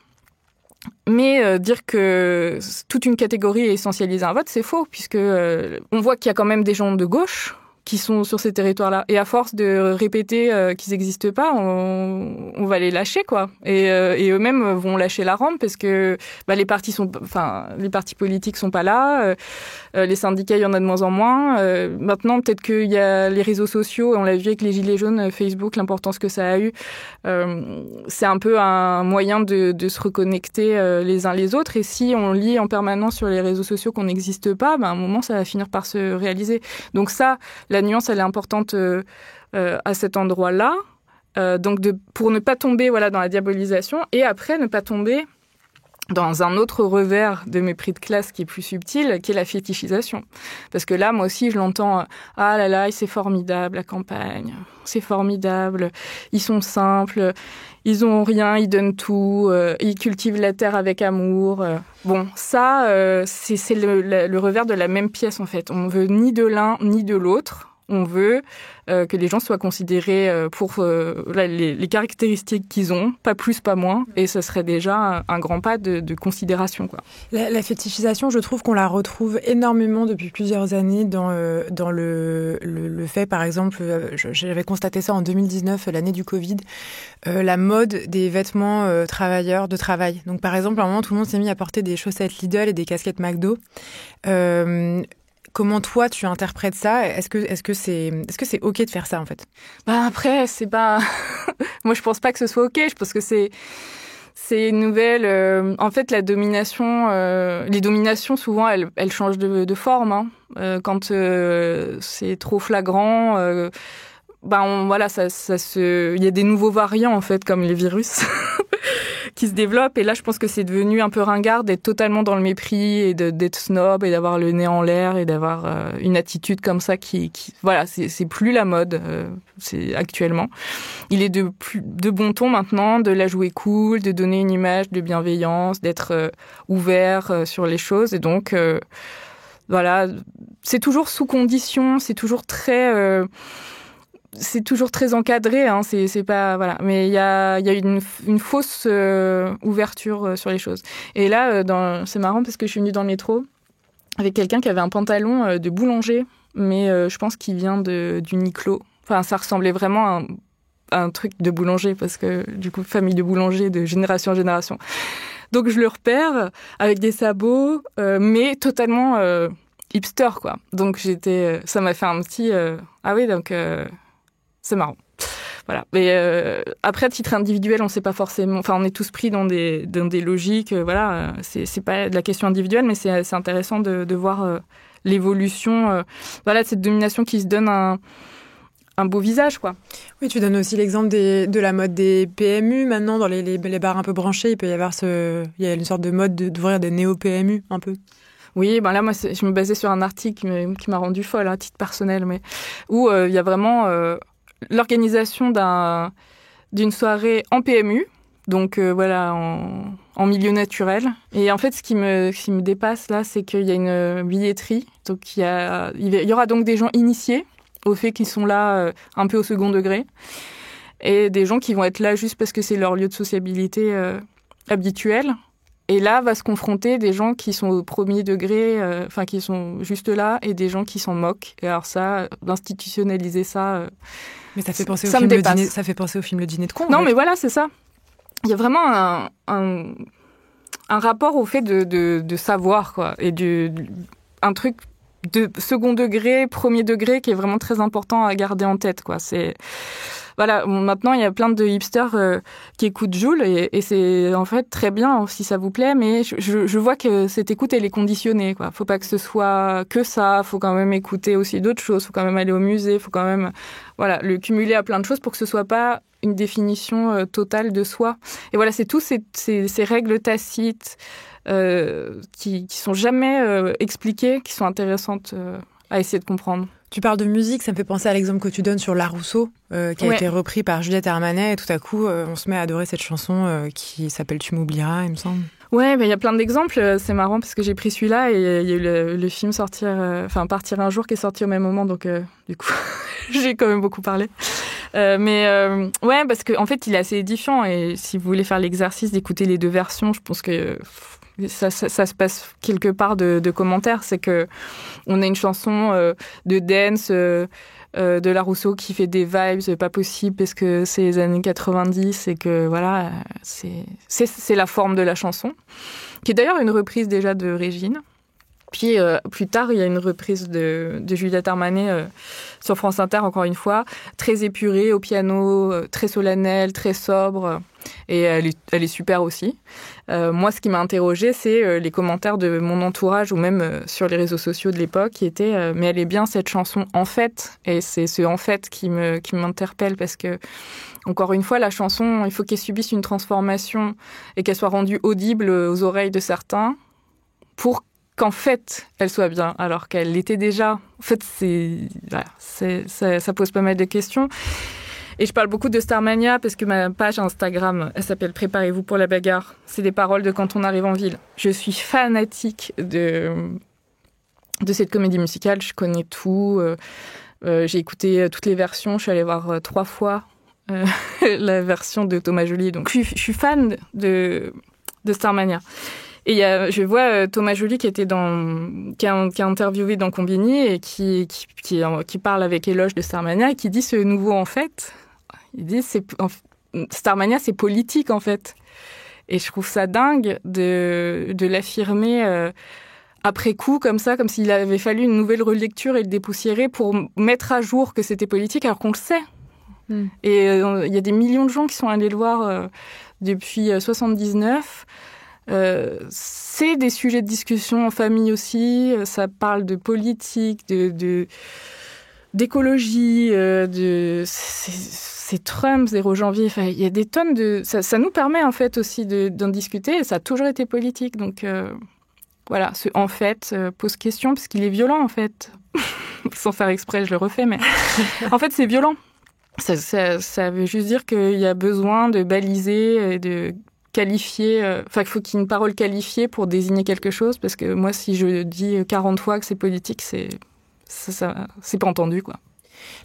Mais dire que toute une catégorie est essentialisée à un vote, c'est faux, puisque on voit qu'il y a quand même des gens de gauche qui sont sur ces territoires-là. Et à force de répéter qu'ils n'existent pas, on va les lâcher, quoi. Et eux-mêmes vont lâcher la rampe parce que les partis politiques sont pas là, les syndicats, il y en a de moins en moins. Maintenant, peut-être qu'il y a les réseaux sociaux, on l'a vu avec les Gilets jaunes, Facebook, l'importance que ça a eu. C'est un peu un moyen de se reconnecter les uns les autres. Et si on lit en permanence sur les réseaux sociaux qu'on n'existe pas, à un moment, ça va finir par se réaliser. Donc ça, la nuance, elle est importante à cet endroit-là. Donc pour ne pas tomber dans la diabolisation et après ne pas tomber dans un autre revers de mépris de classe qui est plus subtil, qui est la fétichisation. Parce que là, moi aussi, je l'entends, ah là là, c'est formidable, la campagne, c'est formidable, ils sont simples, ils ont rien, ils donnent tout, ils cultivent la terre avec amour. Bon, ça, c'est le revers de la même pièce, en fait. On veut ni de l'un ni de l'autre. On veut que les gens soient considérés pour les caractéristiques qu'ils ont, pas plus, pas moins, et ce serait déjà un grand pas de considération, quoi. La fétichisation, je trouve qu'on la retrouve énormément depuis plusieurs années dans le fait, par exemple, j'avais constaté ça en 2019, l'année du Covid, la mode des vêtements travailleurs de travail. Donc par exemple, à un moment, tout le monde s'est mis à porter des chaussettes Lidl et des casquettes McDo. Comment toi tu interprètes ça ? Est-ce que c'est ok de faire ça, en fait ? Après, c'est pas. Moi, je pense pas que ce soit ok. Je pense que c'est une nouvelle. En fait, la domination, les dominations souvent, elles changent de forme. Hein. Quand c'est trop flagrant, il y a des nouveaux variants en fait, comme les virus. qui se développe. Et là, je pense que c'est devenu un peu ringard d'être totalement dans le mépris et d'être snob et d'avoir le nez en l'air et d'avoir une attitude comme ça qui voilà, c'est plus la mode c'est actuellement. Il est de bon ton maintenant de la jouer cool, de donner une image de bienveillance, d'être ouvert sur les choses. Et donc, voilà, c'est toujours sous condition, c'est toujours très encadré, hein, c'est pas voilà, mais il y a une fausse ouverture sur les choses. Et là, c'est marrant parce que je suis venue dans le métro avec quelqu'un qui avait un pantalon de boulanger, mais je pense qu'il vient du Uniqlo. Enfin, ça ressemblait vraiment à un truc de boulanger parce que du coup, famille de boulanger de génération en génération. Donc je le repère avec des sabots, mais totalement hipster quoi. Donc ça m'a fait un petit ah oui donc c'est marrant. Voilà. Mais après, à titre individuel, on sait pas forcément. Enfin, on est tous pris dans des logiques. Voilà, c'est pas de la question individuelle, mais c'est intéressant de voir l'évolution. Voilà, de cette domination qui se donne un beau visage, quoi. Oui, tu donnes aussi l'exemple de la mode des PMU. Maintenant, dans les bars un peu branchés, il peut y avoir il y a une sorte de mode d'ouvrir des néo-PMU, un peu. Oui, ben là, moi, je me basais sur un article qui m'a rendu folle, à titre personnel, mais où il y a vraiment l'organisation d'une soirée en PMU, donc voilà, en milieu naturel. Et en fait, ce qui me dépasse là, c'est qu'il y a une billetterie. Donc il y aura donc des gens initiés au fait qu'ils sont là un peu au second degré, et des gens qui vont être là juste parce que c'est leur lieu de sociabilité habituel. Et là, va se confronter des gens qui sont au premier degré, enfin qui sont juste là, et des gens qui s'en moquent. Et alors ça, d'institutionnaliser ça, mais ça fait penser ça au film me dépasse. ça fait penser au film Le Dîner de con. Non, mais voilà, c'est ça. Il y a vraiment un rapport au fait de savoir, quoi, et un truc de second degré, premier degré, qui est vraiment très important à garder en tête, quoi. Voilà, maintenant, il y a plein de hipsters qui écoutent Jul, et c'est en fait très bien si ça vous plaît, mais je vois que cette écoute, elle est conditionnée, quoi. Faut pas que ce soit que ça, faut quand même écouter aussi d'autres choses, faut quand même aller au musée, faut quand même, voilà, le cumuler à plein de choses pour que ce soit pas une définition totale de soi. Et voilà, c'est tous ces règles tacites qui sont jamais expliquées, qui sont intéressantes à essayer de comprendre. Tu parles de musique, ça me fait penser à l'exemple que tu donnes sur Larousseau, qui a été repris par Juliette Armanet, et tout à coup, on se met à adorer cette chanson qui s'appelle « Tu m'oublieras », il me semble. Ouais, mais il y a plein d'exemples. C'est marrant parce que j'ai pris celui-là et il y a eu le film Partir un jour qui est sorti au même moment, donc du coup, j'ai quand même beaucoup parlé. Ouais, parce que en fait, il est assez édifiant, et si vous voulez faire l'exercice d'écouter les deux versions, je pense que ça se passe quelque part de commentaires. C'est que on a une chanson de dance de Larousseau qui fait des vibes pas possibles parce que c'est les années 90 et que voilà, c'est la forme de la chanson, qui est d'ailleurs une reprise déjà de Régine. Puis plus tard, il y a une reprise de Juliette Armanet sur France Inter, encore une fois, très épurée au piano, très solennelle, très sobre, et elle est super aussi. Moi, ce qui m'a interrogée, c'est les commentaires de mon entourage ou même sur les réseaux sociaux de l'époque qui étaient mais elle est bien cette chanson en fait, et c'est ce en fait qui m'interpelle, parce que encore une fois, la chanson, il faut qu'elle subisse une transformation et qu'elle soit rendue audible aux oreilles de certains pour qu'en fait, elle soit bien, alors qu'elle l'était déjà. En fait, ça pose pas mal de questions. Et je parle beaucoup de Starmania parce que ma page Instagram, elle s'appelle « Préparez-vous pour la bagarre ». C'est des paroles de Quand on arrive en ville. Je suis fanatique de cette comédie musicale. Je connais tout. J'ai écouté toutes les versions. Je suis allée voir 3 fois la version de Thomas Joly. Donc, je suis fan de Starmania. Et je vois Thomas Joly qui a interviewé dans Combini et qui parle avec éloge de Starmania et qui dit ce nouveau en fait. Il dit Starmania c'est politique en fait. Et je trouve ça dingue de l'affirmer après coup comme ça, comme s'il avait fallu une nouvelle relecture et le dépoussiérer pour mettre à jour que c'était politique alors qu'on le sait. Et il y a des millions de gens qui sont allés le voir depuis 79. C'est des sujets de discussion en famille aussi. Ça parle de politique, d'écologie. C'est c'est Trump, 0 janvier. Enfin, il y a des tonnes de... Ça nous permet, en fait, aussi d'en discuter. Et ça a toujours été politique. Donc, voilà, ce « en fait » pose question, parce qu'il est violent, en fait. Sans faire exprès, je le refais, mais... en fait, c'est violent. Ça veut juste dire qu'il y a besoin de baliser et de qualifier... Enfin, il faut qu'il y ait une parole qualifiée pour désigner quelque chose, parce que moi, si je dis 40 fois que c'est politique, c'est pas entendu, quoi.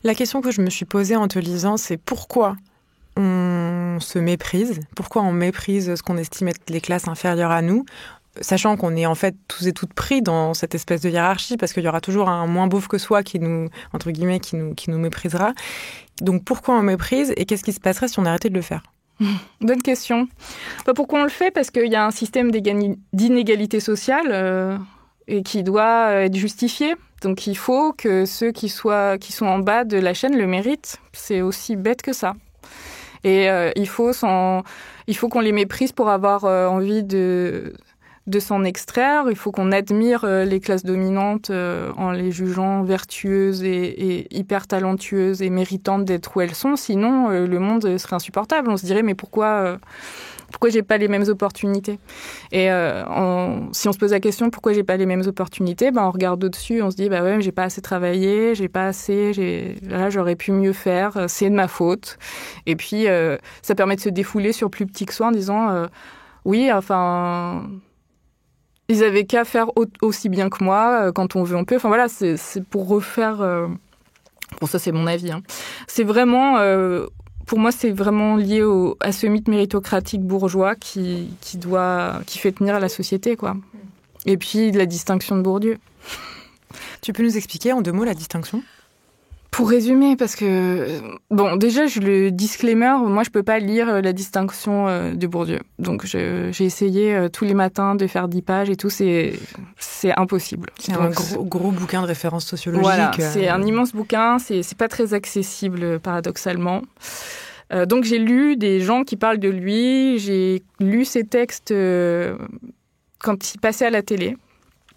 La question que je me suis posée en te lisant, c'est pourquoi on se méprise, pourquoi on méprise ce qu'on estime être les classes inférieures à nous, sachant qu'on est en fait tous et toutes pris dans cette espèce de hiérarchie, parce qu'il y aura toujours un moins beauf que soi qui nous, entre guillemets, qui nous méprisera. Donc pourquoi on méprise et qu'est-ce qui se passerait si on arrêtait de le faire ? Bonne question. Pourquoi on le fait ? Parce qu'il y a un système d'inégalité sociale et qui doit être justifié. Donc il faut que ceux qui sont en bas de la chaîne le méritent. C'est aussi bête que ça. Et il faut qu'on les méprise pour avoir envie de s'en extraire. Il faut qu'on admire les classes dominantes en les jugeant vertueuses et hyper talentueuses et méritantes d'être où elles sont. Sinon, le monde serait insupportable. On se dirait, mais pourquoi j'ai pas les mêmes opportunités ? Et si on se pose la question pourquoi j'ai pas les mêmes opportunités, on regarde au-dessus, on se dit ouais, j'ai pas assez travaillé, là j'aurais pu mieux faire, c'est de ma faute. Et puis ça permet de se défouler sur plus petit que soi en disant oui, enfin ils avaient qu'à faire aussi bien que moi, quand on veut on peut. Enfin voilà, c'est pour refaire. Bon, ça c'est mon avis. Hein. C'est vraiment. Pour moi, c'est vraiment lié à ce mythe méritocratique bourgeois qui fait tenir la société, quoi. Et puis, la distinction de Bourdieu. Tu peux nous expliquer en 2 mots la distinction ? Pour résumer, parce que... Bon, déjà, le disclaimer, moi, je peux pas lire la distinction de Bourdieu. Donc, j'ai essayé tous les matins de faire 10 pages et tout, c'est impossible. C'est un gros bouquin de référence sociologique. Voilà, c'est un immense bouquin, c'est pas très accessible, paradoxalement. Donc, j'ai lu des gens qui parlent de lui, j'ai lu ses textes quand il passait à la télé.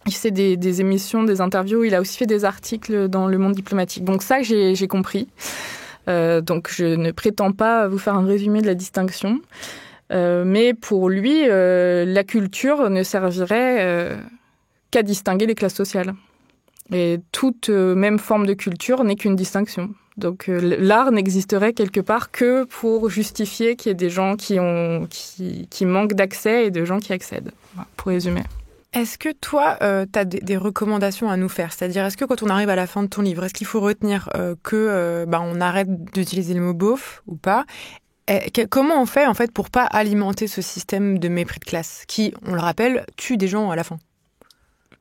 Il fait des émissions, des interviews. Il a aussi fait des articles dans Le Monde diplomatique. Donc ça, j'ai compris. Donc je ne prétends pas vous faire un résumé de la distinction. Mais pour lui, la culture ne servirait qu'à distinguer les classes sociales. Et toute même forme de culture n'est qu'une distinction. Donc l'art n'existerait quelque part que pour justifier qu'il y ait des gens qui manquent d'accès et de gens qui accèdent. Voilà, pour résumer. Est-ce que toi, tu as des recommandations à nous faire ? C'est-à-dire, est-ce que quand on arrive à la fin de ton livre, est-ce qu'il faut retenir on arrête d'utiliser le mot beauf ou pas ? Comment on fait en fait pour pas alimenter ce système de mépris de classe qui, on le rappelle, tue des gens à la fin ?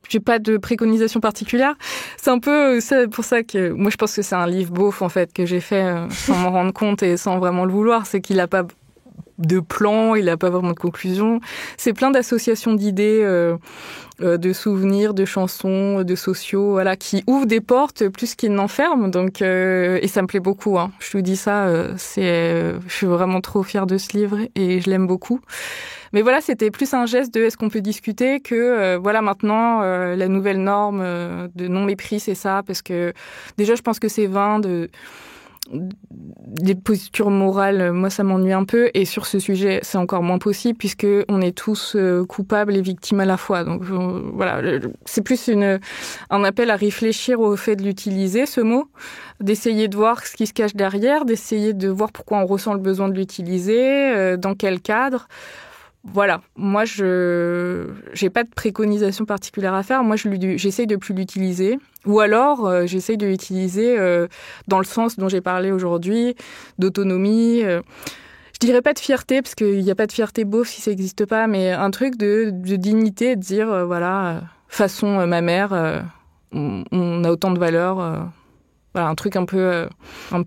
J'ai pas de préconisation particulière. C'est un peu pour ça que moi je pense que c'est un livre beauf en fait que j'ai fait sans m'en rendre compte et sans vraiment le vouloir. C'est qu'il a pas de plan, il n'a pas vraiment de conclusion. C'est plein d'associations d'idées, de souvenirs, de chansons, de sociaux, voilà, qui ouvrent des portes plus qu'ils n'enferment. Donc, et ça me plaît beaucoup. Hein. Je vous dis ça, je suis vraiment trop fière de ce livre et je l'aime beaucoup. Mais voilà, c'était plus un geste de est-ce qu'on peut discuter que voilà maintenant la nouvelle norme de non mépris, c'est ça, parce que déjà je pense que c'est vain des postures morales, moi ça m'ennuie un peu, et sur ce sujet c'est encore moins possible puisque on est tous coupables et victimes à la fois. Donc voilà, c'est plus un appel à réfléchir au fait de l'utiliser, ce mot, d'essayer de voir ce qui se cache derrière, d'essayer de voir pourquoi on ressent le besoin de l'utiliser, dans quel cadre. Voilà, moi j'ai pas de préconisation particulière à faire. Moi j'essaye de plus l'utiliser, ou alors j'essaye de l'utiliser dans le sens dont j'ai parlé aujourd'hui, d'autonomie. Je dirais pas de fierté parce qu'il n'y a pas de fierté beauf si ça n'existe pas, mais un truc de dignité, de dire voilà, façon ma mère, on a autant de valeur. Voilà, un truc un peu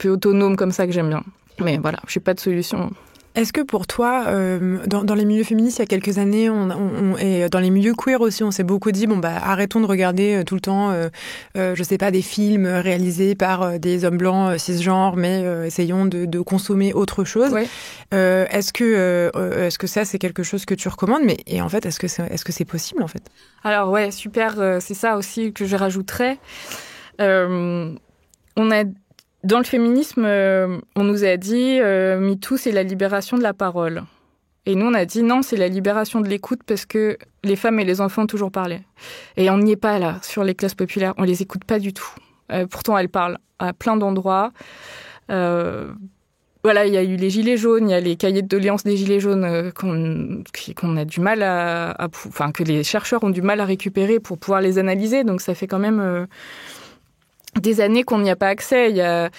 autonome comme ça que j'aime bien. Mais voilà, j'ai pas de solution. Est-ce que pour toi, dans les milieux féministes, il y a quelques années, et dans les milieux queer aussi, on s'est beaucoup dit, arrêtons de regarder tout le temps, je sais pas, des films réalisés par des hommes blancs cisgenres, mais essayons de consommer autre chose. Ouais. Est-ce que ça, c'est quelque chose que tu recommandes ? Et en fait, est-ce que c'est possible, en fait ? Alors ouais, super, c'est ça aussi que je rajouterais. On a Dans le féminisme, on nous a dit MeToo, c'est la libération de la parole. Et nous, on a dit non, c'est la libération de l'écoute parce que les femmes et les enfants ont toujours parlé. Et on n'y est pas là, sur les classes populaires. On les écoute pas du tout. Pourtant, elles parlent à plein d'endroits. Voilà, il y a eu les gilets jaunes, il y a les cahiers de doléances des gilets jaunes qu'on a du mal que les chercheurs ont du mal à récupérer pour pouvoir les analyser. Donc, ça fait quand même des années qu'on n'y a pas accès. Il y a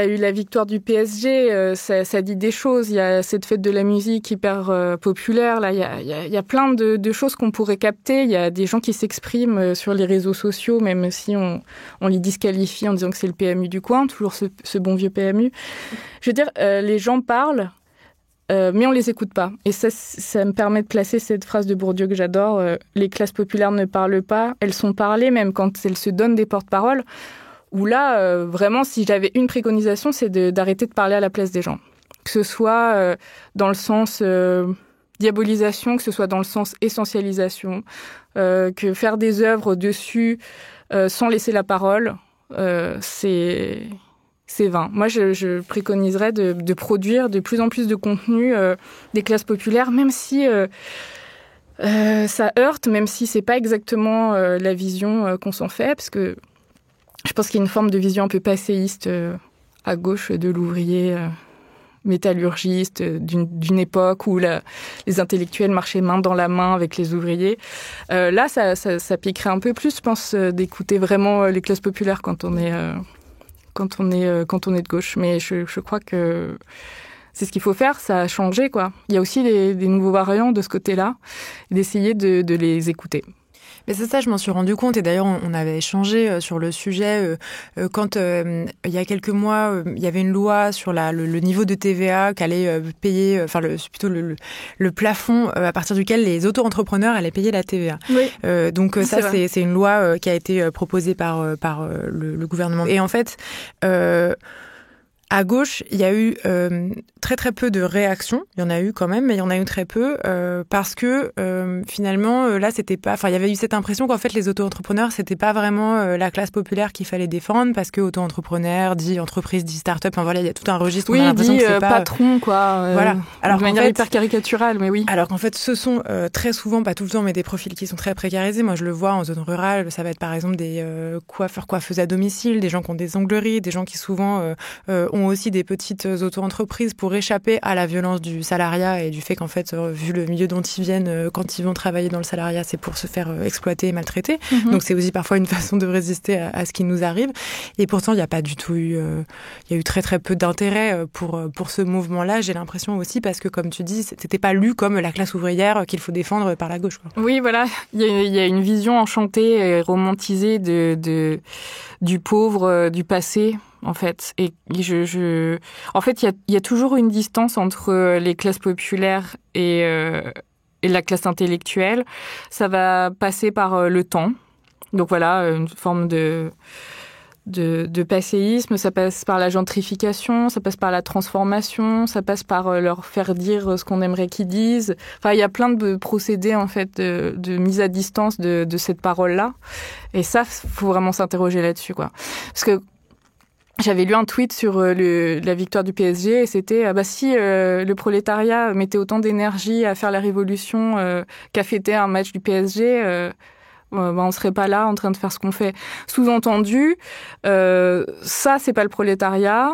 eu la victoire du PSG, ça dit des choses. Il y a cette fête de la musique hyper populaire. Là, il y a plein de choses qu'on pourrait capter. Il y a des gens qui s'expriment sur les réseaux sociaux, même si on les disqualifie en disant que c'est le PMU du coin, toujours ce bon vieux PMU. Je veux dire, les gens parlent, mais on les écoute pas. Et ça me permet de placer cette phrase de Bourdieu que j'adore. Les classes populaires ne parlent pas, elles sont parlées, même quand elles se donnent des porte-paroles. Où là, vraiment, si j'avais une préconisation, c'est d'arrêter de parler à la place des gens. Que ce soit dans le sens diabolisation, que ce soit dans le sens essentialisation, que faire des œuvres dessus sans laisser la parole, c'est vain. Moi, je préconiserais de produire de plus en plus de contenu des classes populaires, même si ça heurte, même si c'est pas exactement la vision qu'on s'en fait, parce que je pense qu'il y a une forme de vision un peu passéiste à gauche de l'ouvrier métallurgiste d'une époque où les intellectuels marchaient main dans la main avec les ouvriers. Là, ça piquerait un peu plus, je pense, d'écouter vraiment les classes populaires quand on est de gauche. Mais je crois que c'est ce qu'il faut faire, ça a changé, quoi. Il y a aussi des nouveaux variants de ce côté-là, d'essayer de les écouter. Mais c'est ça, je m'en suis rendu compte. Et d'ailleurs, on avait échangé sur le sujet quand, il y a quelques mois, il y avait une loi sur le niveau de TVA qu'allait payer, enfin, plutôt le plafond à partir duquel les auto-entrepreneurs allaient payer la TVA. Oui. Donc, ça, c'est une loi qui a été proposée par le gouvernement. Et en fait, à gauche, il y a eu très très peu de réactions. Il y en a eu quand même, mais il y en a eu très peu parce que finalement, là, c'était pas. Enfin, il y avait eu cette impression qu'en fait, les auto-entrepreneurs, c'était pas vraiment la classe populaire qu'il fallait défendre parce que auto-entrepreneur dit entreprise, dit start-up. Enfin voilà, il y a tout un registre. Oui, on a l'impression dit que c'est pas patron, quoi. Voilà. Alors de manière hyper caricaturale, mais oui. Alors qu'en fait, ce sont très souvent, pas tout le temps, mais des profils qui sont très précarisés. Moi, je le vois en zone rurale. Ça va être par exemple des coiffeurs, coiffeuses à domicile, des gens qui ont des ongleries, des gens qui souvent ont aussi des petites auto-entreprises pour échapper à la violence du salariat et du fait qu'en fait, vu le milieu dont ils viennent, quand ils vont travailler dans le salariat, c'est pour se faire exploiter et maltraiter. Mm-hmm. Donc c'est aussi parfois une façon de résister à ce qui nous arrive. Et pourtant, il n'y a pas du tout eu... il y a eu très très peu d'intérêt pour ce mouvement-là, j'ai l'impression aussi, parce que comme tu dis, c'était pas lu comme la classe ouvrière qu'il faut défendre par la gauche, quoi. Oui, voilà. Il y a une vision enchantée et romantisée du pauvre, du passé, en fait. Et en fait, il y a toujours une distance entre les classes populaires et la classe intellectuelle. Ça va passer par le temps. Donc voilà, une forme de passéisme, ça passe par la gentrification, ça passe par la transformation, ça passe par leur faire dire ce qu'on aimerait qu'ils disent. Enfin, il y a plein de procédés, en fait, de mise à distance de cette parole-là. Et ça, faut vraiment s'interroger là-dessus, quoi. Parce que j'avais lu un tweet sur la victoire du PSG et c'était si le prolétariat mettait autant d'énergie à faire la révolution qu'à fêter un match du PSG, on serait pas là en train de faire ce qu'on fait. Sous-entendu, ça c'est pas le prolétariat.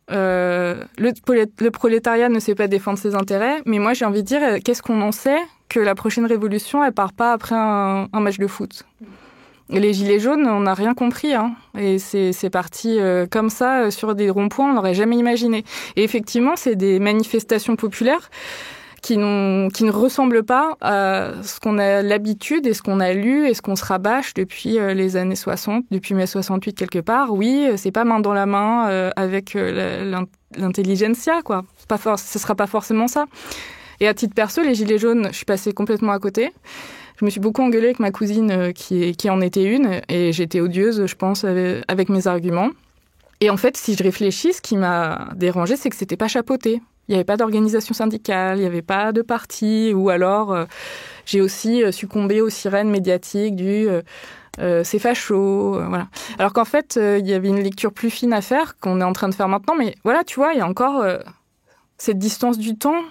Le prolétariat ne sait pas défendre ses intérêts, mais moi j'ai envie de dire, qu'est-ce qu'on en sait que la prochaine révolution elle part pas après un match de foot? Et les gilets jaunes, on n'a rien compris, hein. Et c'est parti comme ça sur des ronds-points, on n'aurait jamais imaginé. Et effectivement, c'est des manifestations populaires qui ne ressemblent pas à ce qu'on a l'habitude et ce qu'on a lu et ce qu'on se rabâche depuis les années 60, depuis mai 68 quelque part. Oui, c'est pas main dans la main avec l'intelligentsia, quoi. Ce sera pas forcément ça. Et à titre perso, les gilets jaunes, je suis passée complètement à côté. Je me suis beaucoup engueulée avec ma cousine qui en était une et j'étais odieuse, je pense, avec mes arguments. Et en fait, si je réfléchis, ce qui m'a dérangée, c'est que c'était pas chapeauté. Il n'y avait pas d'organisation syndicale, il n'y avait pas de parti, ou alors j'ai aussi succombé aux sirènes médiatiques du c'est facho, voilà. Alors qu'en fait, il y avait une lecture plus fine à faire, qu'on est en train de faire maintenant, mais voilà, tu vois, il y a encore cette distance du temps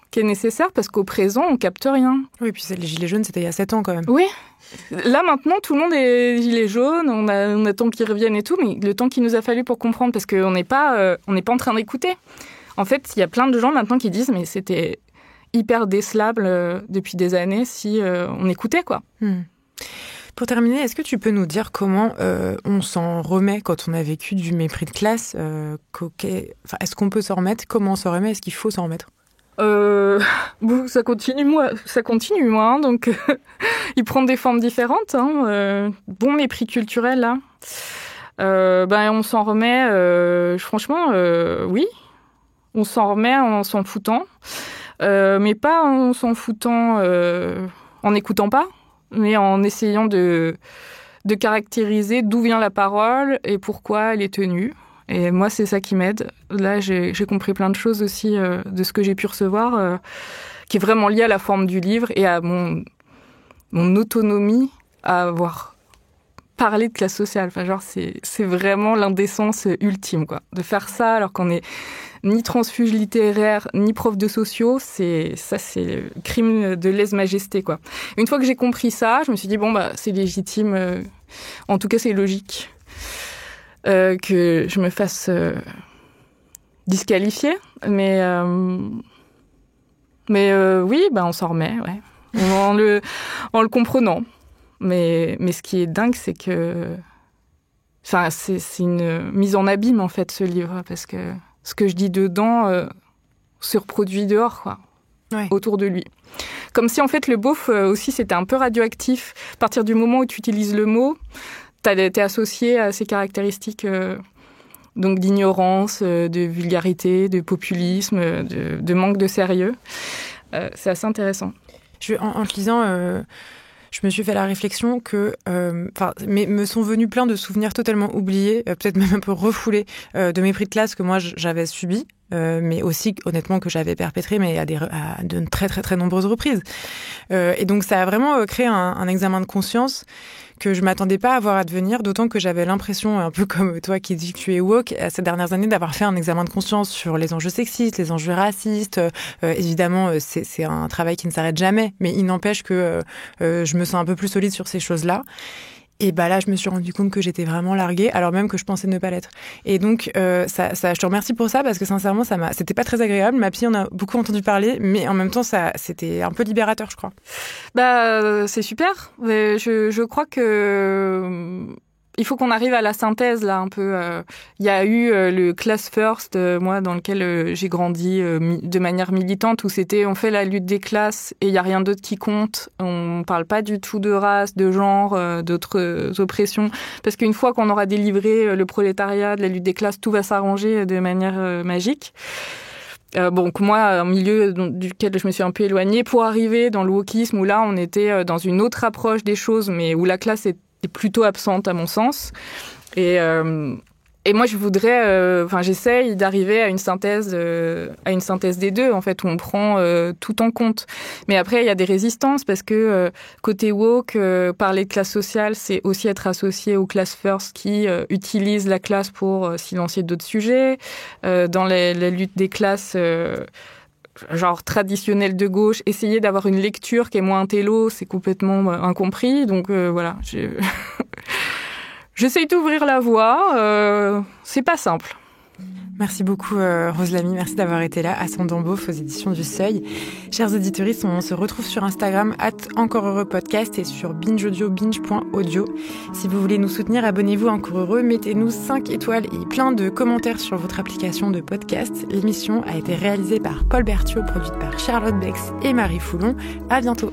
qui est nécessaire, parce qu'au présent, on capte rien. Oui, puis les gilets jaunes, c'était il y a 7 ans quand même. Oui, là maintenant, tout le monde est gilets jaunes, on attend qu'ils reviennent et tout, mais le temps qu'il nous a fallu pour comprendre, parce qu'on n'est pas en train d'écouter. En fait, il y a plein de gens maintenant qui disent, mais c'était hyper décelable depuis des années si on écoutait, quoi. Pour terminer, est-ce que tu peux nous dire comment on s'en remet quand on a vécu du mépris de classe est-ce qu'on peut s'en remettre? Comment on s'en remet? Est-ce qu'il faut s'en remettre? Bon, ça continue, moi, hein, donc il prend des formes différentes. Bon mépris culturel, là. On s'en remet, franchement, oui. On s'en remet en s'en foutant, mais pas en s'en foutant en n'écoutant pas, mais en essayant de caractériser d'où vient la parole et pourquoi elle est tenue. Et moi, c'est ça qui m'aide. Là, j'ai compris plein de choses aussi de ce que j'ai pu recevoir, qui est vraiment lié à la forme du livre et à mon autonomie à avoir parlé de classe sociale. Enfin, genre, c'est vraiment l'indécence ultime, quoi. De faire ça alors qu'on est ni transfuge littéraire, ni prof de sociaux, c'est le crime de lèse-majesté, quoi. Une fois que j'ai compris ça, je me suis dit, bon, c'est légitime. En tout cas, c'est logique. Que je me fasse disqualifier, mais oui, on s'en remet, ouais, en le comprenant. Mais ce qui est dingue, c'est que, c'est une mise en abîme en fait ce livre, parce que ce que je dis dedans se reproduit dehors, quoi, ouais. Autour de lui. Comme si en fait le beauf aussi c'était un peu radioactif. À partir du moment où tu utilises le mot, t'es associé à ces caractéristiques donc d'ignorance, de vulgarité, de populisme, de manque de sérieux. C'est assez intéressant. En te lisant, je me suis fait la réflexion que me sont venus plein de souvenirs totalement oubliés, peut-être même un peu refoulés, de mépris de classe que moi j'avais subi, mais aussi honnêtement que j'avais perpétré, mais à de très très très nombreuses reprises. Et donc ça a vraiment créé un examen de conscience que je m'attendais pas à voir advenir, d'autant que j'avais l'impression, un peu comme toi qui dis que tu es woke, ces dernières années d'avoir fait un examen de conscience sur les enjeux sexistes, les enjeux racistes. Évidemment, c'est un travail qui ne s'arrête jamais, mais il n'empêche que je me sens un peu plus solide sur ces choses-là. Et là, je me suis rendu compte que j'étais vraiment larguée, alors même que je pensais ne pas l'être. Et donc, je te remercie pour ça, parce que sincèrement, c'était pas très agréable. Ma psy en a beaucoup entendu parler, mais en même temps, c'était un peu libérateur, je crois. C'est super. Mais je crois que il faut qu'on arrive à la synthèse, là, un peu. Il y a eu le Class First, moi, dans lequel j'ai grandi de manière militante, où on fait la lutte des classes et il n'y a rien d'autre qui compte. On parle pas du tout de race, de genre, d'autres oppressions. Parce qu'une fois qu'on aura délivré le prolétariat de la lutte des classes, tout va s'arranger de manière magique. Moi, un milieu duquel je me suis un peu éloignée, pour arriver dans le wokisme, où là, on était dans une autre approche des choses, mais où la classe est plutôt absente à mon sens. Et moi, je voudrais, j'essaye d'arriver à une synthèse des deux, en fait, où on prend tout en compte. Mais après, il y a des résistances, parce que côté woke, parler de classe sociale, c'est aussi être associé aux classes first qui utilisent la classe pour silencier d'autres sujets. Dans la lutte des classes genre traditionnelle de gauche, essayer d'avoir une lecture qui est moins intello, c'est complètement incompris. Donc voilà, j'essaye d'ouvrir la voie. C'est pas simple. Merci beaucoup Rose Lamy, merci d'avoir été là, Ascendant Beauf aux éditions du Seuil. Chers auditeurs, on se retrouve sur Instagram @EncoreHeureuxPodcast et sur Binge Audio, binge.audio. Si vous voulez nous soutenir, abonnez-vous à Encore Heureux, mettez-nous 5 étoiles et plein de commentaires sur votre application de podcast. L'émission a été réalisée par Paul Berthiaud, produite par Charlotte Bex et Marie Foulon. À bientôt.